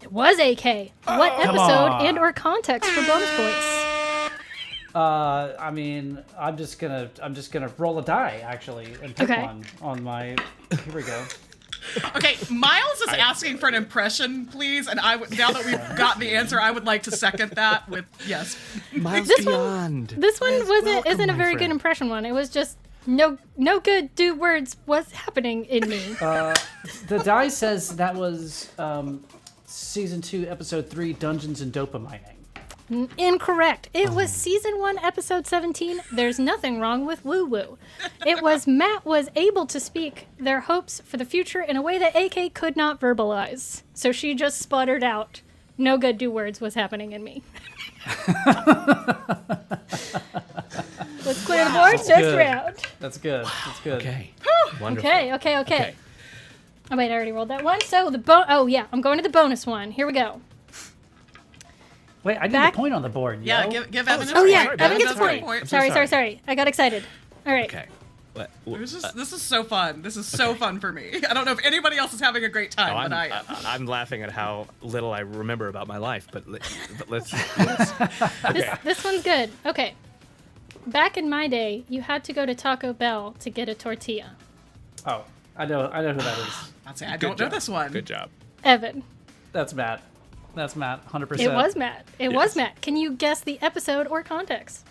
It was AK. What episode and or context for bonus points? I mean, I'm just gonna roll a die actually and pick one on my. Here we go. Okay, Miles is asking for an impression, please, and now that we've got the answer, I would like to second that with yes. Miles This Beyond. This one isn't a very good impression one. It was just no good do words was happening in me. The die says that was season 2, episode 3, Dungeons and Dopamining. Incorrect. It was season 1, episode 17. There's nothing wrong with woo woo. It was Matt was able to speak their hopes for the future in a way that AK could not verbalize. So she just sputtered out, no good do words was happening in me. Let's clear the board. Next round. That's good. That's good. Okay. Wonderful. Okay. Oh wait, I already rolled that one. So I'm going to the bonus one. Here we go. Wait, I need a point on the board. Yeah, yo. give Evan a point. Oh yeah, Sorry, Evan gets a does point. Sorry. I got excited. All right. Okay. What? This is so fun. This is so fun for me. I don't know if anybody else is having a great time, but I am. I'm laughing at how little I remember about my life, but let's okay. This one's good. Okay. Back in my day, you had to go to Taco Bell to get a tortilla. Oh, I know who that is. I'd say I don't know this one. Good job. Evan. That's Matt. 100%. It was Matt. It was Matt. Can you guess the episode or context?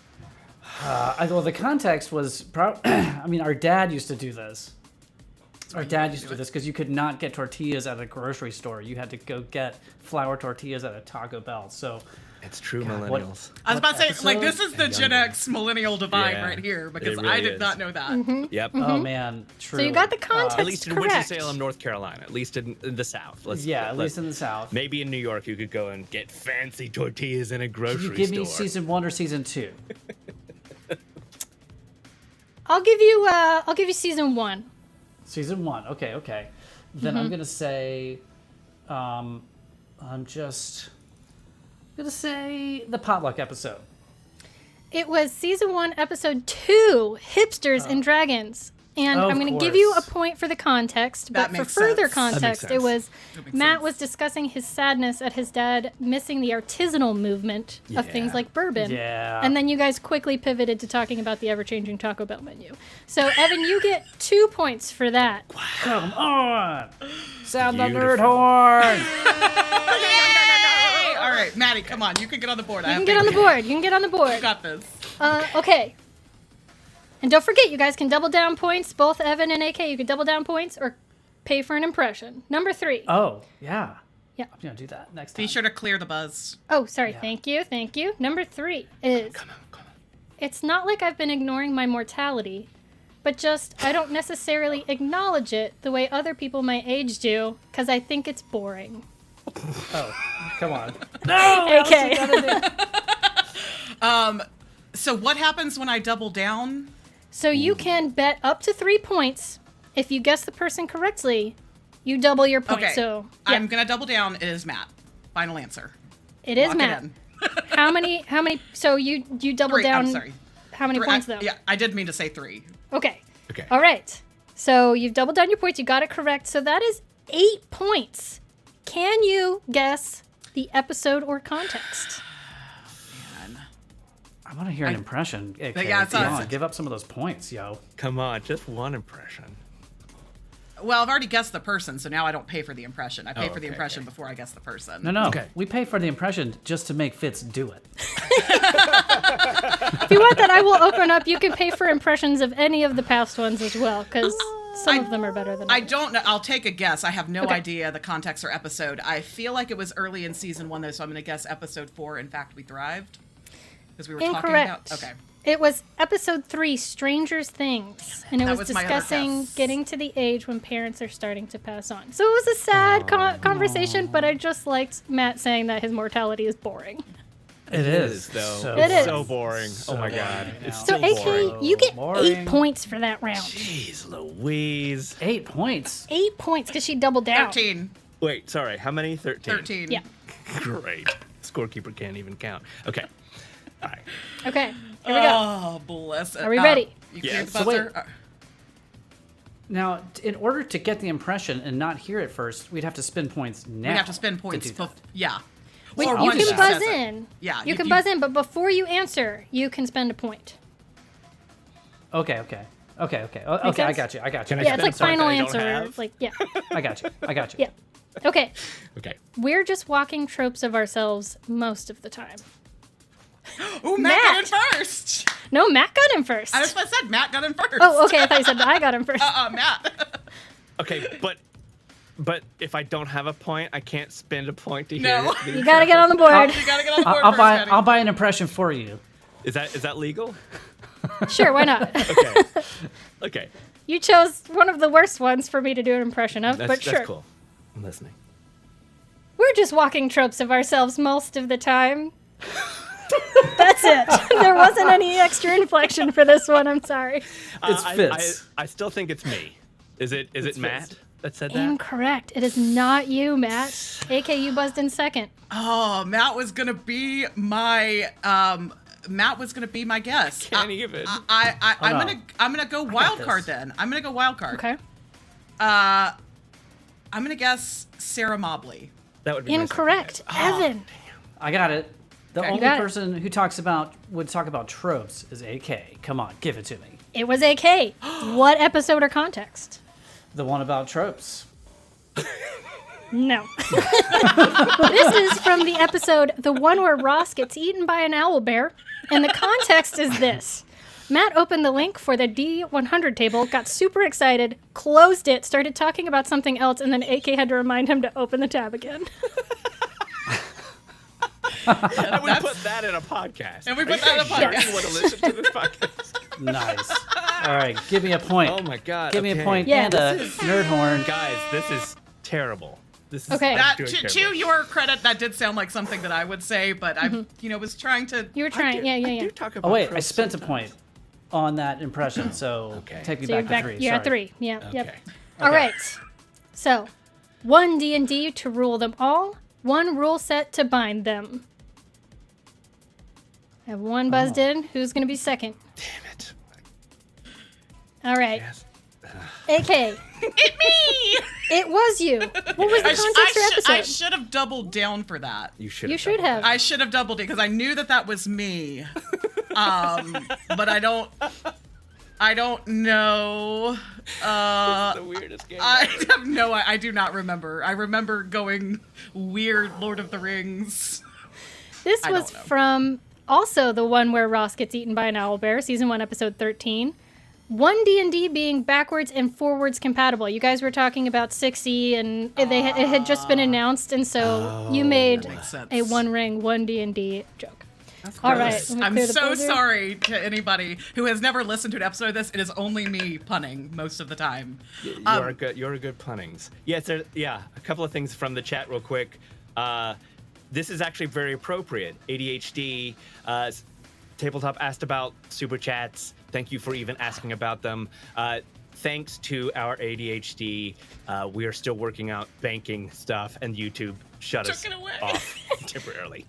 Well, the context was, our dad used to do this. Our dad used to do this because you could not get tortillas at a grocery store. You had to go get flour tortillas at a Taco Bell. So it's true, millennials. I was about to say, episode? this is the Gen X millennial divide right here, because really I did is. not know that. Mm-hmm. Yep. Oh man, true. So you got the context At least in correct. Winston-Salem, North Carolina. At least in the South. At least in the South. Maybe in New York, you could go and get fancy tortillas in a grocery store. Can you give me season 1 or season 2? I'll give you season 1. Season 1. Okay. then I'm going to say, I'm just going to say the potluck episode. It was season 1, episode 2, Hipsters and Dragons. And Of I'm going to give you a course. point for the context, That but for makes further sense. context, sense. it was makes Matt sense. was discussing his sadness at his dad missing the artisanal movement of things Yeah. like bourbon. Yeah. And then you guys quickly pivoted to talking about the ever-changing Taco Bell menu. So, Evan, you get 2 points for that. Come on. Sound the Beautiful. nerd horn. Yay! All right, Maddie, come on. You can get on the board. You can get on the board. You can get on the You board. got this. Okay. And don't forget, you guys can double down points. Both Evan and AK, you can double down points or pay for an impression. Number 3. Oh, yeah. Yeah. I'm going to do that next time. Be sure to clear the buzz. Oh, sorry. Yeah. Thank you. Thank you. Number 3 is it's not like I've been ignoring my mortality, but just I don't necessarily acknowledge it the way other people my age do because I think it's boring. Oh, come on. No! AK. So what happens when I double down? So you can bet up to 3 points. If you guess the person correctly, you double your points. Okay. So yeah, I'm going to double down. It is Matt. Final answer. it is Lock Matt. it in. How many? So you double 3. down. I'm sorry. How many 3. points though? Yeah, I did mean to say 3. Okay. Okay. All right. So you've doubled down your points. You got it correct. So that is 8 points. Can you guess the episode or context? Man. I want to hear an impression. Okay, yeah, it's come us. on, give up some of those points, yo. Come on, just one impression. Well, I've already guessed the person, so now I don't pay for the impression. I pay Oh, for the okay, impression okay. before I guess the person. No. Okay. We pay for the impression just to make Fitz do it. If you want that, I will open up. You can pay for impressions of any of the past ones as well, because some of them are better than I others. don't know. I'll take a guess. I have no Okay. idea the context or episode. I feel like it was early in season 1, though, so I'm going to guess episode 4. In fact, we thrived because we were Incorrect. talking about. Okay. It was episode 3, Stranger's Things, and it That was was my other discussing guess. getting to the age when parents are starting to pass on. So it was a sad conversation, but I just liked Matt saying that his mortality is boring. It is, though. So It is. So boring. Oh my boring god. now. It's So still boring. AK, you get Boring. 8 points for that round. Jeez Louise. 8 points. 8 points because she doubled down. 13. Wait, sorry. How many? 13. 13. Yeah. Great. Scorekeeper can't even count. Okay. All right. Okay. Here we go. Oh, bless it. Are we ready? You Yeah. cleared the So buzzer? wait. Now, in order to get the impression and not hear it first, we'd have to spin points now. We have to spend points. do that. Yeah. Wait, Or you once can she buzz says it. in. Yeah, You can buzz in, but before you answer, you can spend a point. Okay. Make Okay, I sense? got you. Can I Yeah, it's like spend something final I don't answer. have? Like, yeah. I got you. Yeah. Okay. Okay. We're just walking tropes of ourselves most of the time. Ooh, Matt got in Matt. first. No, Matt got him first. I just said Matt got in first. Oh, okay. I thought you said I got him first. Matt. Okay, but if I don't have a point, I can't spend a point to hear No. it. You gotta get on the board. You gotta get on the board I'll first, buy. Maddie. I'll buy an impression for you. Is that legal? Sure, why not? Okay. Okay. You chose one of the worst ones for me to do an impression of, That's, but sure. that's cool. I'm listening. We're just walking tropes of ourselves most of the time. That's it. There wasn't any extra inflection for this one. I'm sorry. It's Fitz. I still think it's me. Is it It's Matt Fitz. that said that? Incorrect. It is not you, Matt. AK, you buzzed in second. Oh, Matt was gonna be my guess. Can't even. I'm gonna go wild this. card then. I'm gonna go wild card. Okay. I'm gonna guess Sarah Mobley. That would be my second Incorrect. guess. Evan. I got it. The Okay. only got it. person who would talk about tropes is AK. Come on, give it to me. It was AK. What episode or context? The one about tropes. No. This is from the episode, the one where Ross gets eaten by an owl bear. And the context is this. Matt opened the link for the D100 table, got super excited, closed it, started talking about something else, and then AK had to remind him to open the tab again. And we put that in a podcast. And we Are put you that in a sure podcast. you want to listen to this podcast? Nice. All right, give me a point. Oh my god. Give me okay. a point Yeah, and a nerd horn. Guys, this is terrible. This is Okay. I'm That doing to terrible. your credit, that did sound like something that I would say, but I, was trying to. You were trying. Yeah. I do talk about Oh wait, I tropes spent a sometimes. point on that impression, so Okay. take me So you're back to 3. You're at Sorry. 3. Yeah. Okay. Yep. All right. So, one D&D to rule them all, one rule set to bind them. I have one buzzed in. Who's going to be second? Damn it. All right. Yes. AK. Me! It was you. What was the context of your episode? I should have doubled down for that. You should have. I should have doubled it because I knew that was me. But I don't know. This is the weirdest game. I do not remember. I remember going weird Lord of the Rings. This was from also the one where Ross gets eaten by an owlbear, season 1, episode 13. One D&D being backwards and forwards compatible. You guys were talking about 6E, and it had just been announced, and so you made a One Ring, One D&D joke. All right. I'm so sorry to anybody who has never listened to an episode of this. It is only me punning most of the time. You're a good punnings. Yes, a couple of things from the chat real quick. This is actually very appropriate. ADHD. Tabletop asked about super chats. Thank you for even asking about them. Thanks to our ADHD, we are still working out banking stuff, and YouTube shut us off temporarily.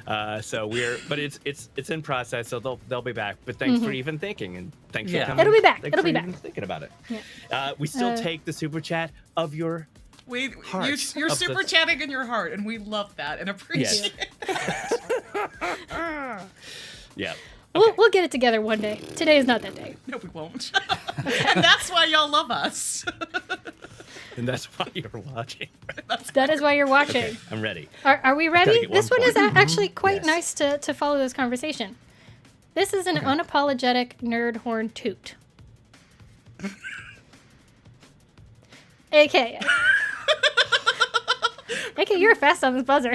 But it's in process, so they'll be back. But thanks for even thinking, and thanks for coming. It'll be back. Thanks It'll for be back. even thinking about it. Yeah. We still take the super chat of your heart. You're super chatting in your heart, and we love that and appreciate it. Yeah. We'll get it together one day. Today is not that day. No, we won't. And that's why y'all love us. And that's why you're watching. That is why you're watching. Okay, I'm ready. Are we ready? This one is point. actually quite Yes. nice to follow this conversation. This is an unapologetic nerd horn toot. AK. AK, you're fast on this buzzer.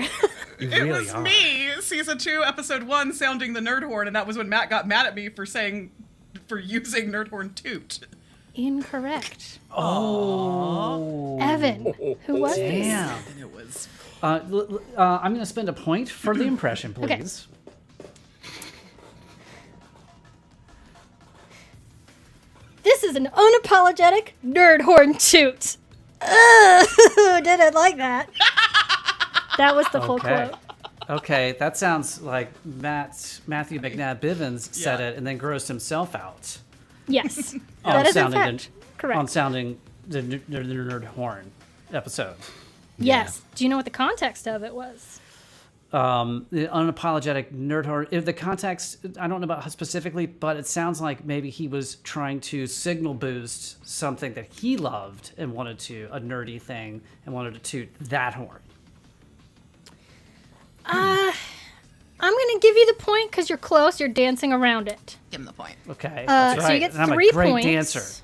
You It really was are. me, season 2, episode 1, sounding the nerd horn, and that was when Matt got mad at me for using nerd horn toot. Incorrect. Oh. Evan, who was this? Damn. And it was I'm going to spend a point for the impression, Okay. please. This is an unapologetic nerd horn toot. Didn't like that. That was the full quote. Okay, that sounds like Matthew McNabb Bivens said Yeah. it and then grossed himself out. Yes, on that is in sounding fact correct. On sounding the nerd horn episode. Yes. Do you know what the context of it was? The unapologetic nerd horn. If the context, I don't know about how specifically, but it sounds like maybe he was trying to signal boost something that he loved and wanted to, a nerdy thing, and wanted to toot that horn. I'm going to give you the point because you're close. You're dancing around it. give him the point. Okay, that's so right. you get And I'm 3 a great points. dancer.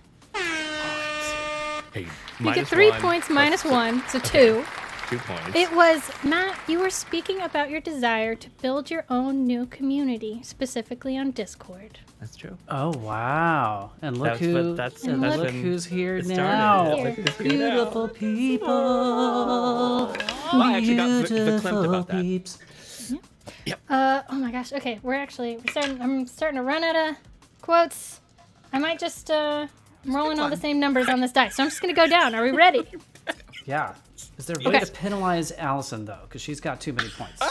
Hey, You get 3 points minus 1, so 2. 2 points. It was, Matt, you were speaking about your desire to build your own new community, specifically on Discord. That's true. Oh wow! And look That's look been- who's here it started. now. Look who's here now. Beautiful people. Oh, I actually got the clip about that. peeps. Oh my gosh. Okay, I'm starting to run out of quotes. I might just, I'm rolling all the same numbers on this dice, so I'm just going to go down. Are we ready? Yeah. Is there a way Okay. to penalize Allison though? Because she's got too many points.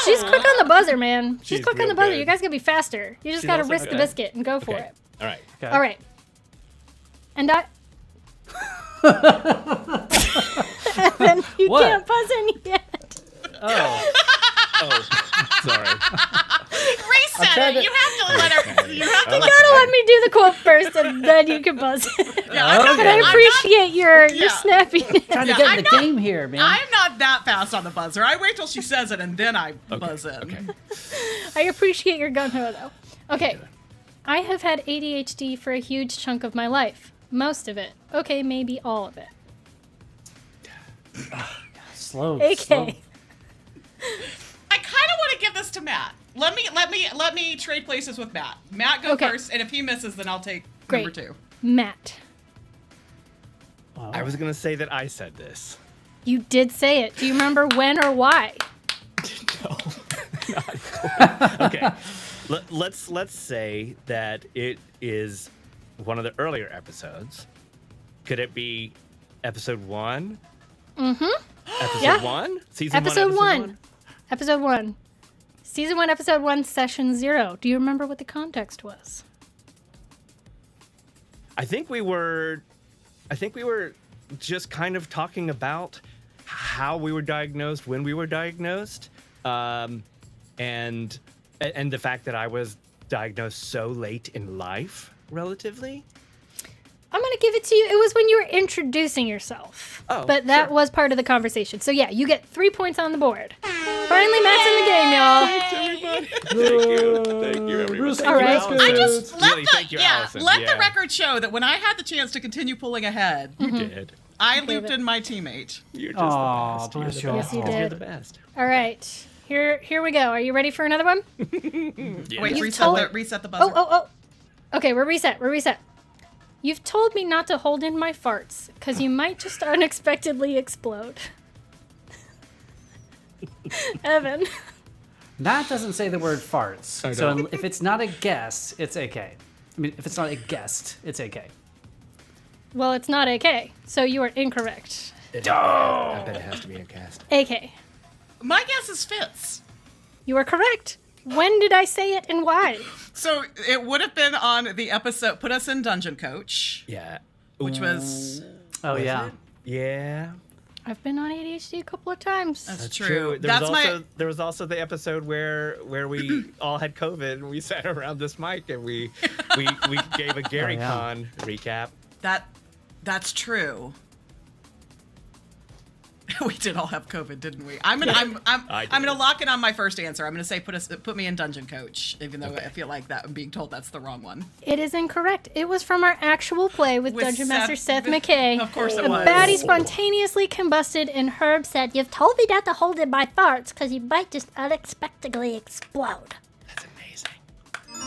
She's quick on the buzzer, man. She's She's quick on real the buzzer. good. You guys gotta be faster. You just She's gotta also risk the good. biscuit and go for Okay. it. All right. Okay. All right. And I. Evan, you What? can't buzz in yet. Oh. Oh, sorry. Reset tried it. to- You have to let her. You have to You let gotta let me do the quote first, and then you can buzz. Yeah, I'm not, But I I'm not- appreciate your Yeah. snappiness. Trying to Yeah, get I'm in the not- game here, man. I'm not that fast on the buzzer. I wait till she says it and then I buzz in. Okay. I appreciate your gun ho, though. Okay. I have had ADHD for a huge chunk of my life. Most of it. Okay, maybe all of it. Slow. AK. slow. I kind of want to give this to Matt. Let me trade places with Matt. Matt, go Okay. first, and if he misses, then I'll take Great. number 2. Matt. I was going to say that I said this. You did say it. Do you remember when or why? No. Okay. Let's say that it is one of the earlier episodes. Could it be episode 1. Mm-hmm. Episode 1? Season Episode 1, one. Episode 1. Season 1, Episode 1, Session 0. Do you remember what the context was? I think we were just kind of talking about how we were diagnosed, when we were diagnosed, and the fact that I was diagnosed so late in life, relatively. I'm going to give it to you. It was when you were introducing yourself. Oh, but that sure. was part of the conversation. So yeah, you get 3 points on the board. Finally, Matt's in the game, y'all. Thanks, everybody. Thank you, everybody. All right. I just Really, thank you, Allison. let Yeah. the record show that when I had the chance to continue pulling ahead, You did. I looped in my teammate. You're just Aw, the best. You're bless the you. best. Yes, you You're did. the best. All right. Here we go. Are you ready for another one? Yeah. Wait, You've reset told- the buzzer. Oh. Okay, we're reset. You've told me not to hold in my farts because you might just unexpectedly explode. Evan. That doesn't say the word farts. I So don't. if it's not a guess, it's AK. I mean, if it's not a guest, it's AK. Well, it's not AK, so you are incorrect. I bet it has to be a cast. AK. My guess is Fitz. You are correct. When did I say it and why? So it would have been on the episode Put Us in Dungeon Coach, Yeah. which was Oh, yeah. Yeah. I've been on ADHD a couple of times. that's True. true. There was That's also there was also the episode where we all had COVID and we sat around this mic and we gave a Gary yeah. Con recap. that's true. We did all have COVID, didn't we? I'm gonna lock in on my first answer. I'm gonna say put me in Dungeon Coach, even though I feel like that I'm being told that's the wrong one. It is incorrect. It was from our actual play with Dungeon Master Seth McKay. Of course it The was. baddie spontaneously combusted, and Herb said, "You've told me not to hold in my farts because you might just unexpectedly explode."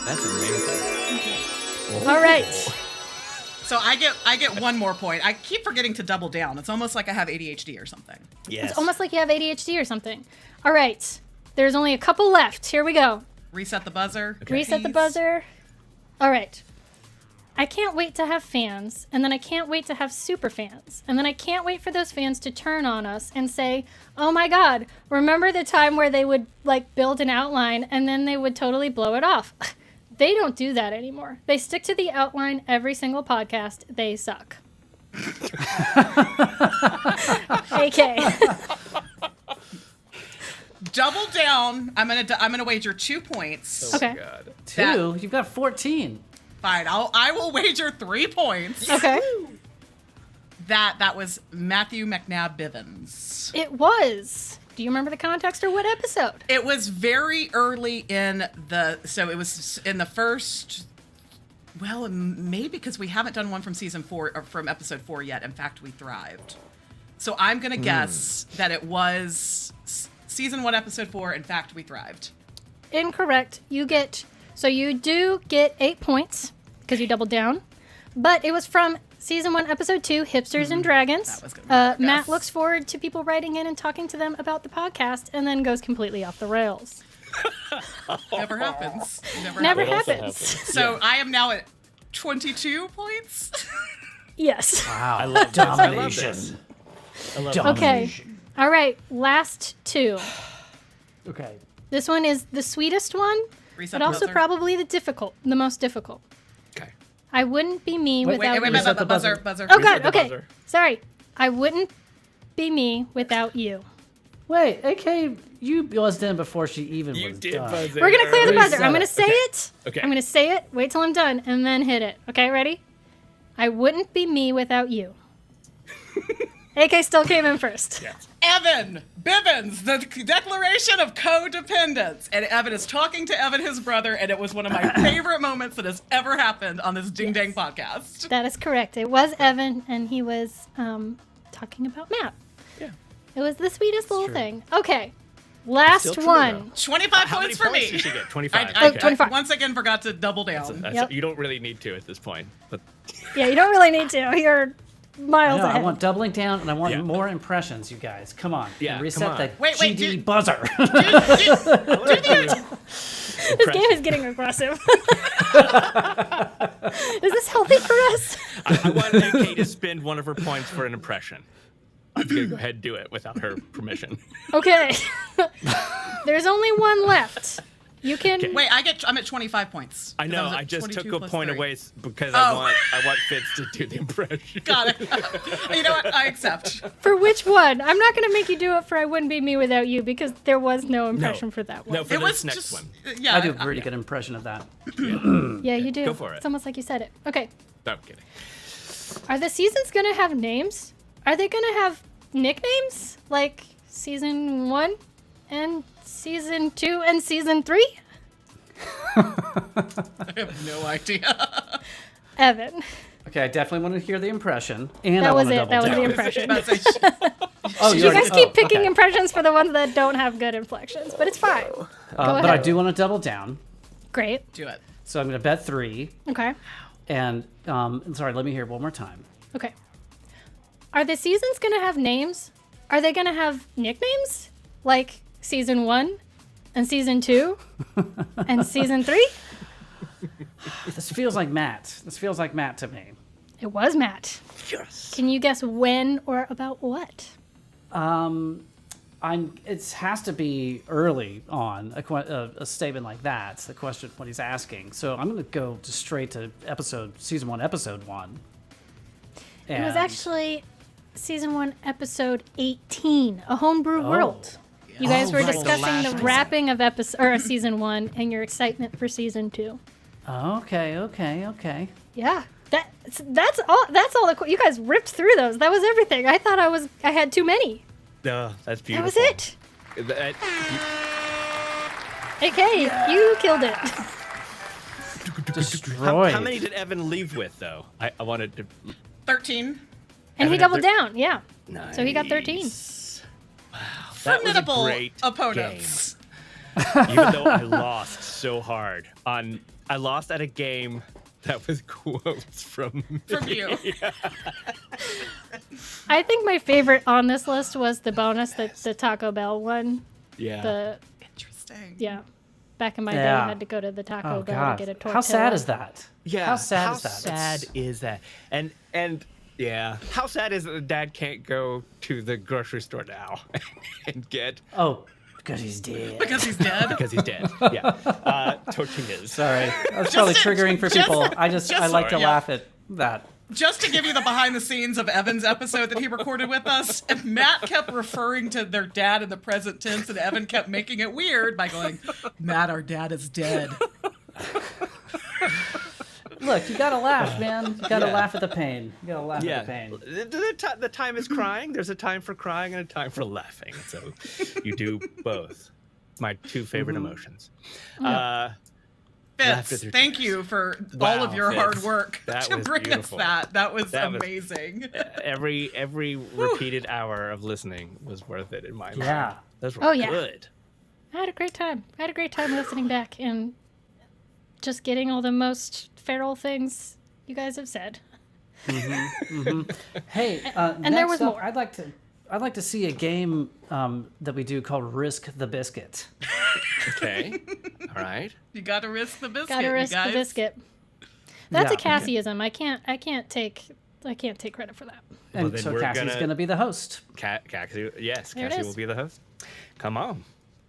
That's amazing. All right. So I get one more point. I keep forgetting to double down. It's almost like I have ADHD or something. Yes. It's almost like you have ADHD or something. All right. There's only a couple left. Here we go. Reset the buzzer. Reset the please. buzzer. All right. I can't wait to have fans, and then I can't wait to have super fans, and then I can't wait for those fans to turn on us and say, "Oh my God, remember the time where they would like build an outline and then they would totally blow it off?" They don't do that anymore. They stick to the outline every single podcast. They suck. AK. Double down. I'm gonna wager 2 points. Okay. God. 2? You've got 14. Fine. I will wager 3 points. Okay. That was Matthew McNabb Bivens. It was. Do you remember the context or what episode? It was very early in it was in the first, well, maybe because we haven't done one from season 4 or from episode 4 yet. In fact, we thrived. So I'm going to guess that it was season 1, episode 4. In fact, we thrived. Incorrect. You do get 8 points because you doubled down, but it was from season 1, episode 2, Hipsters and Dragons. That was gonna be my Matt guess. looks forward to people writing in and talking to them about the podcast, and then goes completely off the rails. Never happens. Never happens. happens. So I am now at 22 points. Yes. Wow. I love this. I love Domination. this. I love Okay. All right. Last 2. Okay. This one is the sweetest one, Reset but the also buzzer. probably the most difficult. Okay. I wouldn't be me Wait, without Wait, you. Reset the buzzer. Oh Reset God. the Okay. buzzer. Sorry. I wouldn't be me without you. Wait, AK, you buzzed in before she even You was did done. buzz in We're gonna clear the early. buzzer. I'm gonna say it. Okay. I'm gonna say it. Wait till I'm done, and then hit it. Okay, ready? I wouldn't be me without you. AK still came in first. Yeah. Evan Bivens, the Declaration of Codependence. And Evan is talking to Evan, his brother, and it was one of my favorite moments that has ever happened on this Ding Dang podcast. That is correct. It was Evan, and he was talking about Matt. Yeah. It was the sweetest little true. thing. Okay, last Still true, one. 25 How many points for points me. did she get? 25. I Okay. 25. once again forgot to double down. Yep. You don't really need to at this point. But Yeah, you don't really need to. You're miles No, I ahead. want doubling down, and I want Yeah. more impressions, you guys. Come on. Yeah, And reset come on. the Wait, GD do- buzzer. This game is getting aggressive. Is this healthy for us? I want AK to spend one of her points for an impression. I'm gonna go ahead and do it without her permission. Okay. There's only one left. You can. Wait, I'm at 25 points. I know. was at I just took 22 a plus point 3. away because Oh. I want Fitz to do the impression. Got it. You know what? I accept. For which one? I'm not going to make you do it for I Wouldn't Be Me Without You because there was no impression for that one. No, for It this was next just. one. Yeah. I do a pretty good impression of that. Yeah, you do. Go for it. It's almost like you said it. Okay. No, I'm kidding. Are the seasons going to have names? Are they going to have nicknames? Like season 1 and season 2 and season 3? I have no idea. Evan. Okay, I definitely want to hear the impression, and That I was want to it. double That was down. the impression. About to say, Oh, You guys keep picking okay. impressions for the ones that don't have good inflections, but it's fine. Go But I ahead. do want to double down, Great. do it. so I'm going to bet 3. Okay. And sorry, let me hear it one more time. Okay. Are the seasons going to have names? Are they going to have nicknames? Like season 1 and season 2 and season 3? This feels like Matt. This feels like Matt to me. It was Matt. Yes. Can you guess when or about what? It has to be early on a statement like that. The question, what he's asking. So I'm going to go just straight to season 1, episode 1. It was And- actually season 1, episode 18, A Homebrew World. You guys were right, the discussing last the one. wrapping of season 1 and your excitement for season 2. Okay. Yeah. That's all. You guys ripped through those. That was everything. I thought I had too many. No, that's That beautiful. was it. That- AK, you killed it. Destroyed. how many did Evan leave with, though? I wanted to. 13. And Evan he had doubled down. Yeah. Nice. So he got 13. Wow. That was a Formidable great opponents. game. Even though I lost so hard I lost at a game that was quotes from you. I think my favorite on this list was the bonus, the Taco Bell one. Yeah. Interesting. Yeah. Back in my day, Yeah. I had to go to the Taco Oh, Bell God. to get a tortilla. How sad is that? Yeah. How sad how is that? sad is that? And yeah. How sad is it that Dad can't go to the grocery store now and get Oh, because he's dead. Because he's dead. because he's dead. Yeah. Tortillas. Sorry. That's probably triggering for people. I like to sorry, yeah. laugh at that. Just to give you the behind the scenes of Evan's episode that he recorded with us, if Matt kept referring to their dad in the present tense and Evan kept making it weird by going, Matt, our dad is dead. Look, you gotta laugh, man. You gotta laugh at the pain. You gotta laugh Yeah. at the pain. The time is crying. There's a time for crying and a time for laughing. So you do both. My two favorite emotions. Laughter Fitz, through thank tears. you for Wow, all of your Fitz. hard work That to was bring beautiful. us that. That was That was- amazing. Every repeated hour of listening was worth it in my mind. Yeah. Those were Oh, yeah. good. I had a great time. I had a great time listening back and just getting all the most feral things you guys have said. Hey, And there next was up, more. I'd like to see a game that we do called Risk the Biscuit. Okay. All right. You got to risk the biscuit. Gotta risk you guys. the biscuit. That's Yeah, a Cassieism. I can't take credit for that. And then so we're Cassie's gonna be the host. Cassie, yes, There it Cassie is. will be the host. Come on.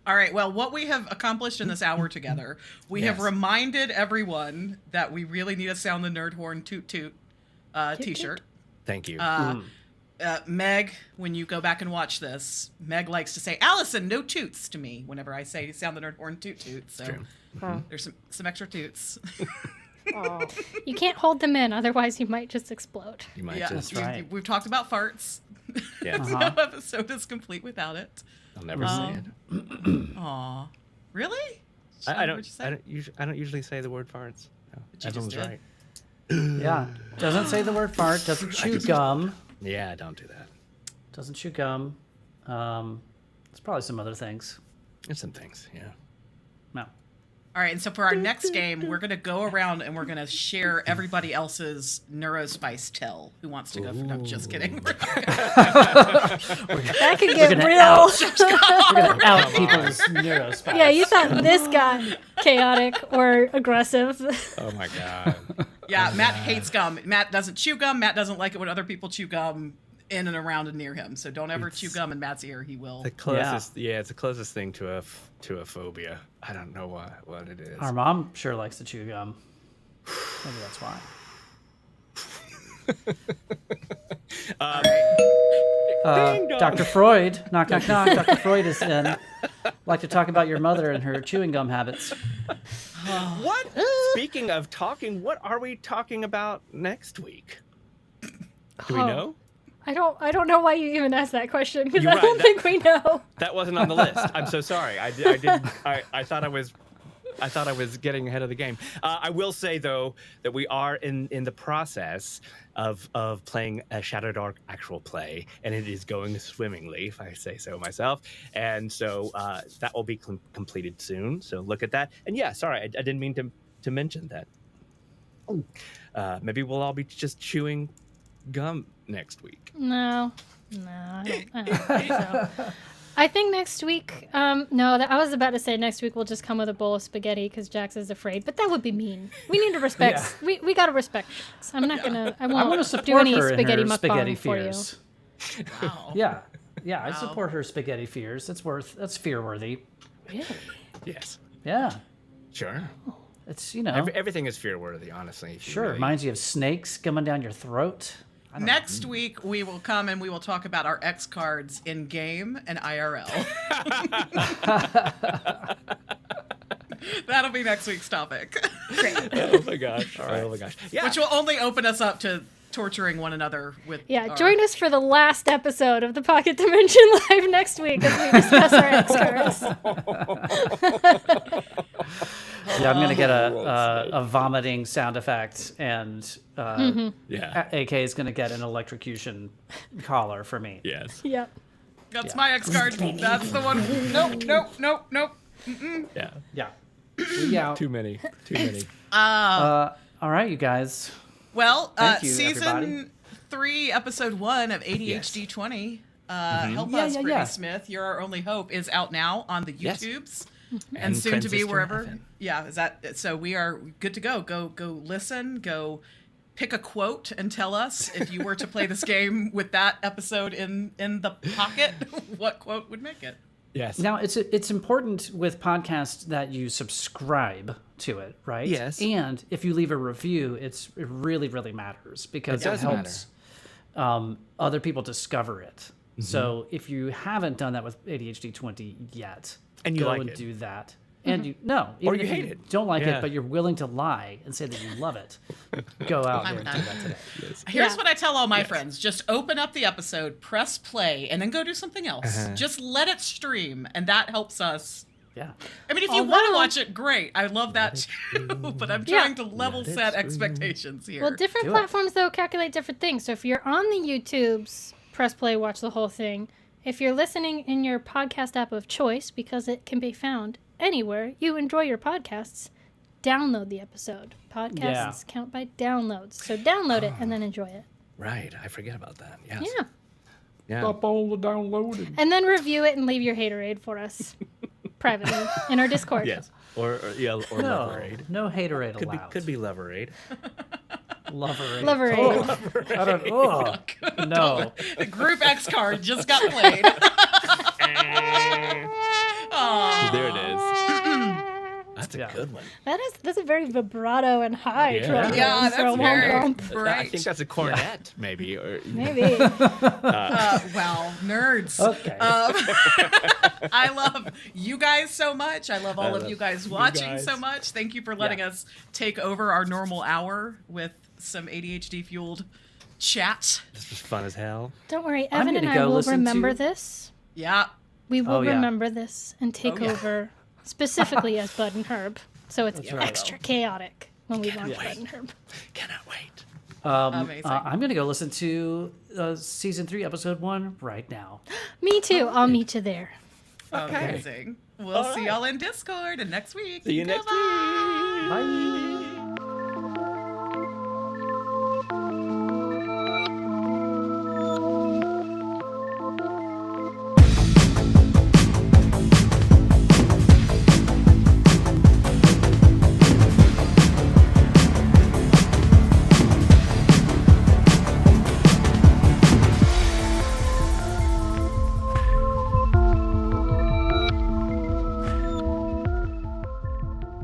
All right. Well, what we have accomplished in this hour together, we have Yes. reminded everyone that we really need a Sound the Nerd Horn Toot Toot t-shirt. Thank you. Meg, when you go back and watch this, Meg likes to say, Allison, no toots to me whenever I say Sound the Nerd Horn Toot Toot. So True. there's some extra toots. You can't hold them in, otherwise you might just explode. You might Yeah, just. right. we've talked about farts. Yeah. No episode is complete without it. I'll never say it. Aw. Really? I What'd you say? I don't usually say the word farts. No, But you everyone's just right. Yeah. Doesn't say the word fart. Doesn't chew gum. Yeah, don't do that. Doesn't chew gum. There's probably some other things. There's some things. Yeah. No. All right, and so for our next game, we're going to go around and we're going to share everybody else's Neurospice tell. Who wants to go? No, just kidding. That could get gonna real. We're gonna out people's neurospice. Yeah, you thought this got chaotic or aggressive. Oh my god. Yeah, Matt hates gum. Matt doesn't chew gum. Matt doesn't like it when other people chew gum in and around and near him. So don't ever chew gum in Matt's ear. He will. The closest, it's the closest thing to a phobia. I don't know what it is. Our mom sure likes to chew gum. Maybe that's why. Dr. Freud, knock, knock, knock. Dr. Freud is in. Like to talk about your mother and her chewing gum habits. What? Speaking of talking, what are we talking about next week? Do we know? I don't know why you even asked that question, because You're I don't think we know. That wasn't on the list. I'm so sorry. I thought I was getting ahead of the game. I will say though that we are in the process of playing a Shadowdark actual play, and it is going swimmingly, if I say so myself. And so that will be completed soon. So look at that. And yeah, sorry, I didn't mean to mention that. Maybe we'll all be just chewing gum next week. No, I don't think so. I think next week, I was about to say next week we'll just come with a bowl of spaghetti because Jax is afraid, but that would be mean. We need to respect, we got to respect Jax. I'm not going to, I won't do any spaghetti mukbang for you. Wow. Yeah, I support her spaghetti fears. That's fear-worthy. Really? Yes. Yeah. Sure. It's, Everything is fear-worthy, honestly. Sure, reminds you of snakes coming down your throat. Next week, we will come and we will talk about our X cards in game and IRL. That'll be next week's topic. Oh my gosh. Right. Oh my gosh. Yeah. Which will only open us up to torturing one another with. Join us for the last episode of the Pocket Dimension Live next week as we discuss our X cards. Yeah, I'm gonna get a vomiting sound effect, and AK is gonna get an electrocution collar for me. Yes. Yep. That's my X card. That's the one. Nope. Mm-mm. Yeah. We out. Too many. All right, you guys. Well, Thank you, season everybody. 3, episode 1 of ADHd20. Help us, Brittany Smith. You're our only hope is out now on the YouTubes. And soon to be wherever. Heaven. Yeah, is that so? We are good to go. Go listen. Go pick a quote and tell us if you were to play this game with that episode in the pocket, what quote would make it? Yes. Now it's important with podcasts that you subscribe to it, right? Yes. And if you leave a review, it really, really matters because it helps other people discover it. Mm-hmm. So if you haven't done that with ADHd20 yet, and you go like and it. do that. And even or you if hate it, don't like it, but you're willing to lie and say that you love it, go out there and do that today. Yes. Here's what I tell all my friends: just open up the episode, press play, and then go do something else. Just let it stream, and that helps us. Yeah. I mean, if you want to watch it, great. I love that too. But I'm trying to level set expectations here. Well, different platforms though calculate different things. So if you're on the YouTubes, press play, watch the whole thing. If you're listening in your podcast app of choice, because it can be found anywhere you enjoy your podcasts, download the episode. Podcasts count by downloads. So download it and then enjoy it. Right. I forget about that. Yes. Yeah. Up all the downloading. And then review it and leave your haterade for us privately in our Discord. Yes. Or Loverade. No haterade allowed. Could be Loverade. Loverade. Loverade. I don't. No. The Group X card just got played. There it is. That's a good one. That's a very vibrato and high drum. Yeah, that's very bright. I think that's a cornet, maybe. Or, Maybe. Wow, nerds. Okay. I love you guys so much. I love all of you guys watching so much. Thank you for letting us take over our normal hour with some ADHD-fueled chat. This was fun as hell. Don't worry, Evan and I will remember this. Yeah. We will remember this and take over specifically as Bud and Herb. So it's extra chaotic when we launch Bud and Herb. Cannot wait. Amazing. I'm going to go listen to season 3, episode 1 right now. Me too. I'll meet you there. Amazing. We'll see y'all in Discord and next week. See you next week. Bye.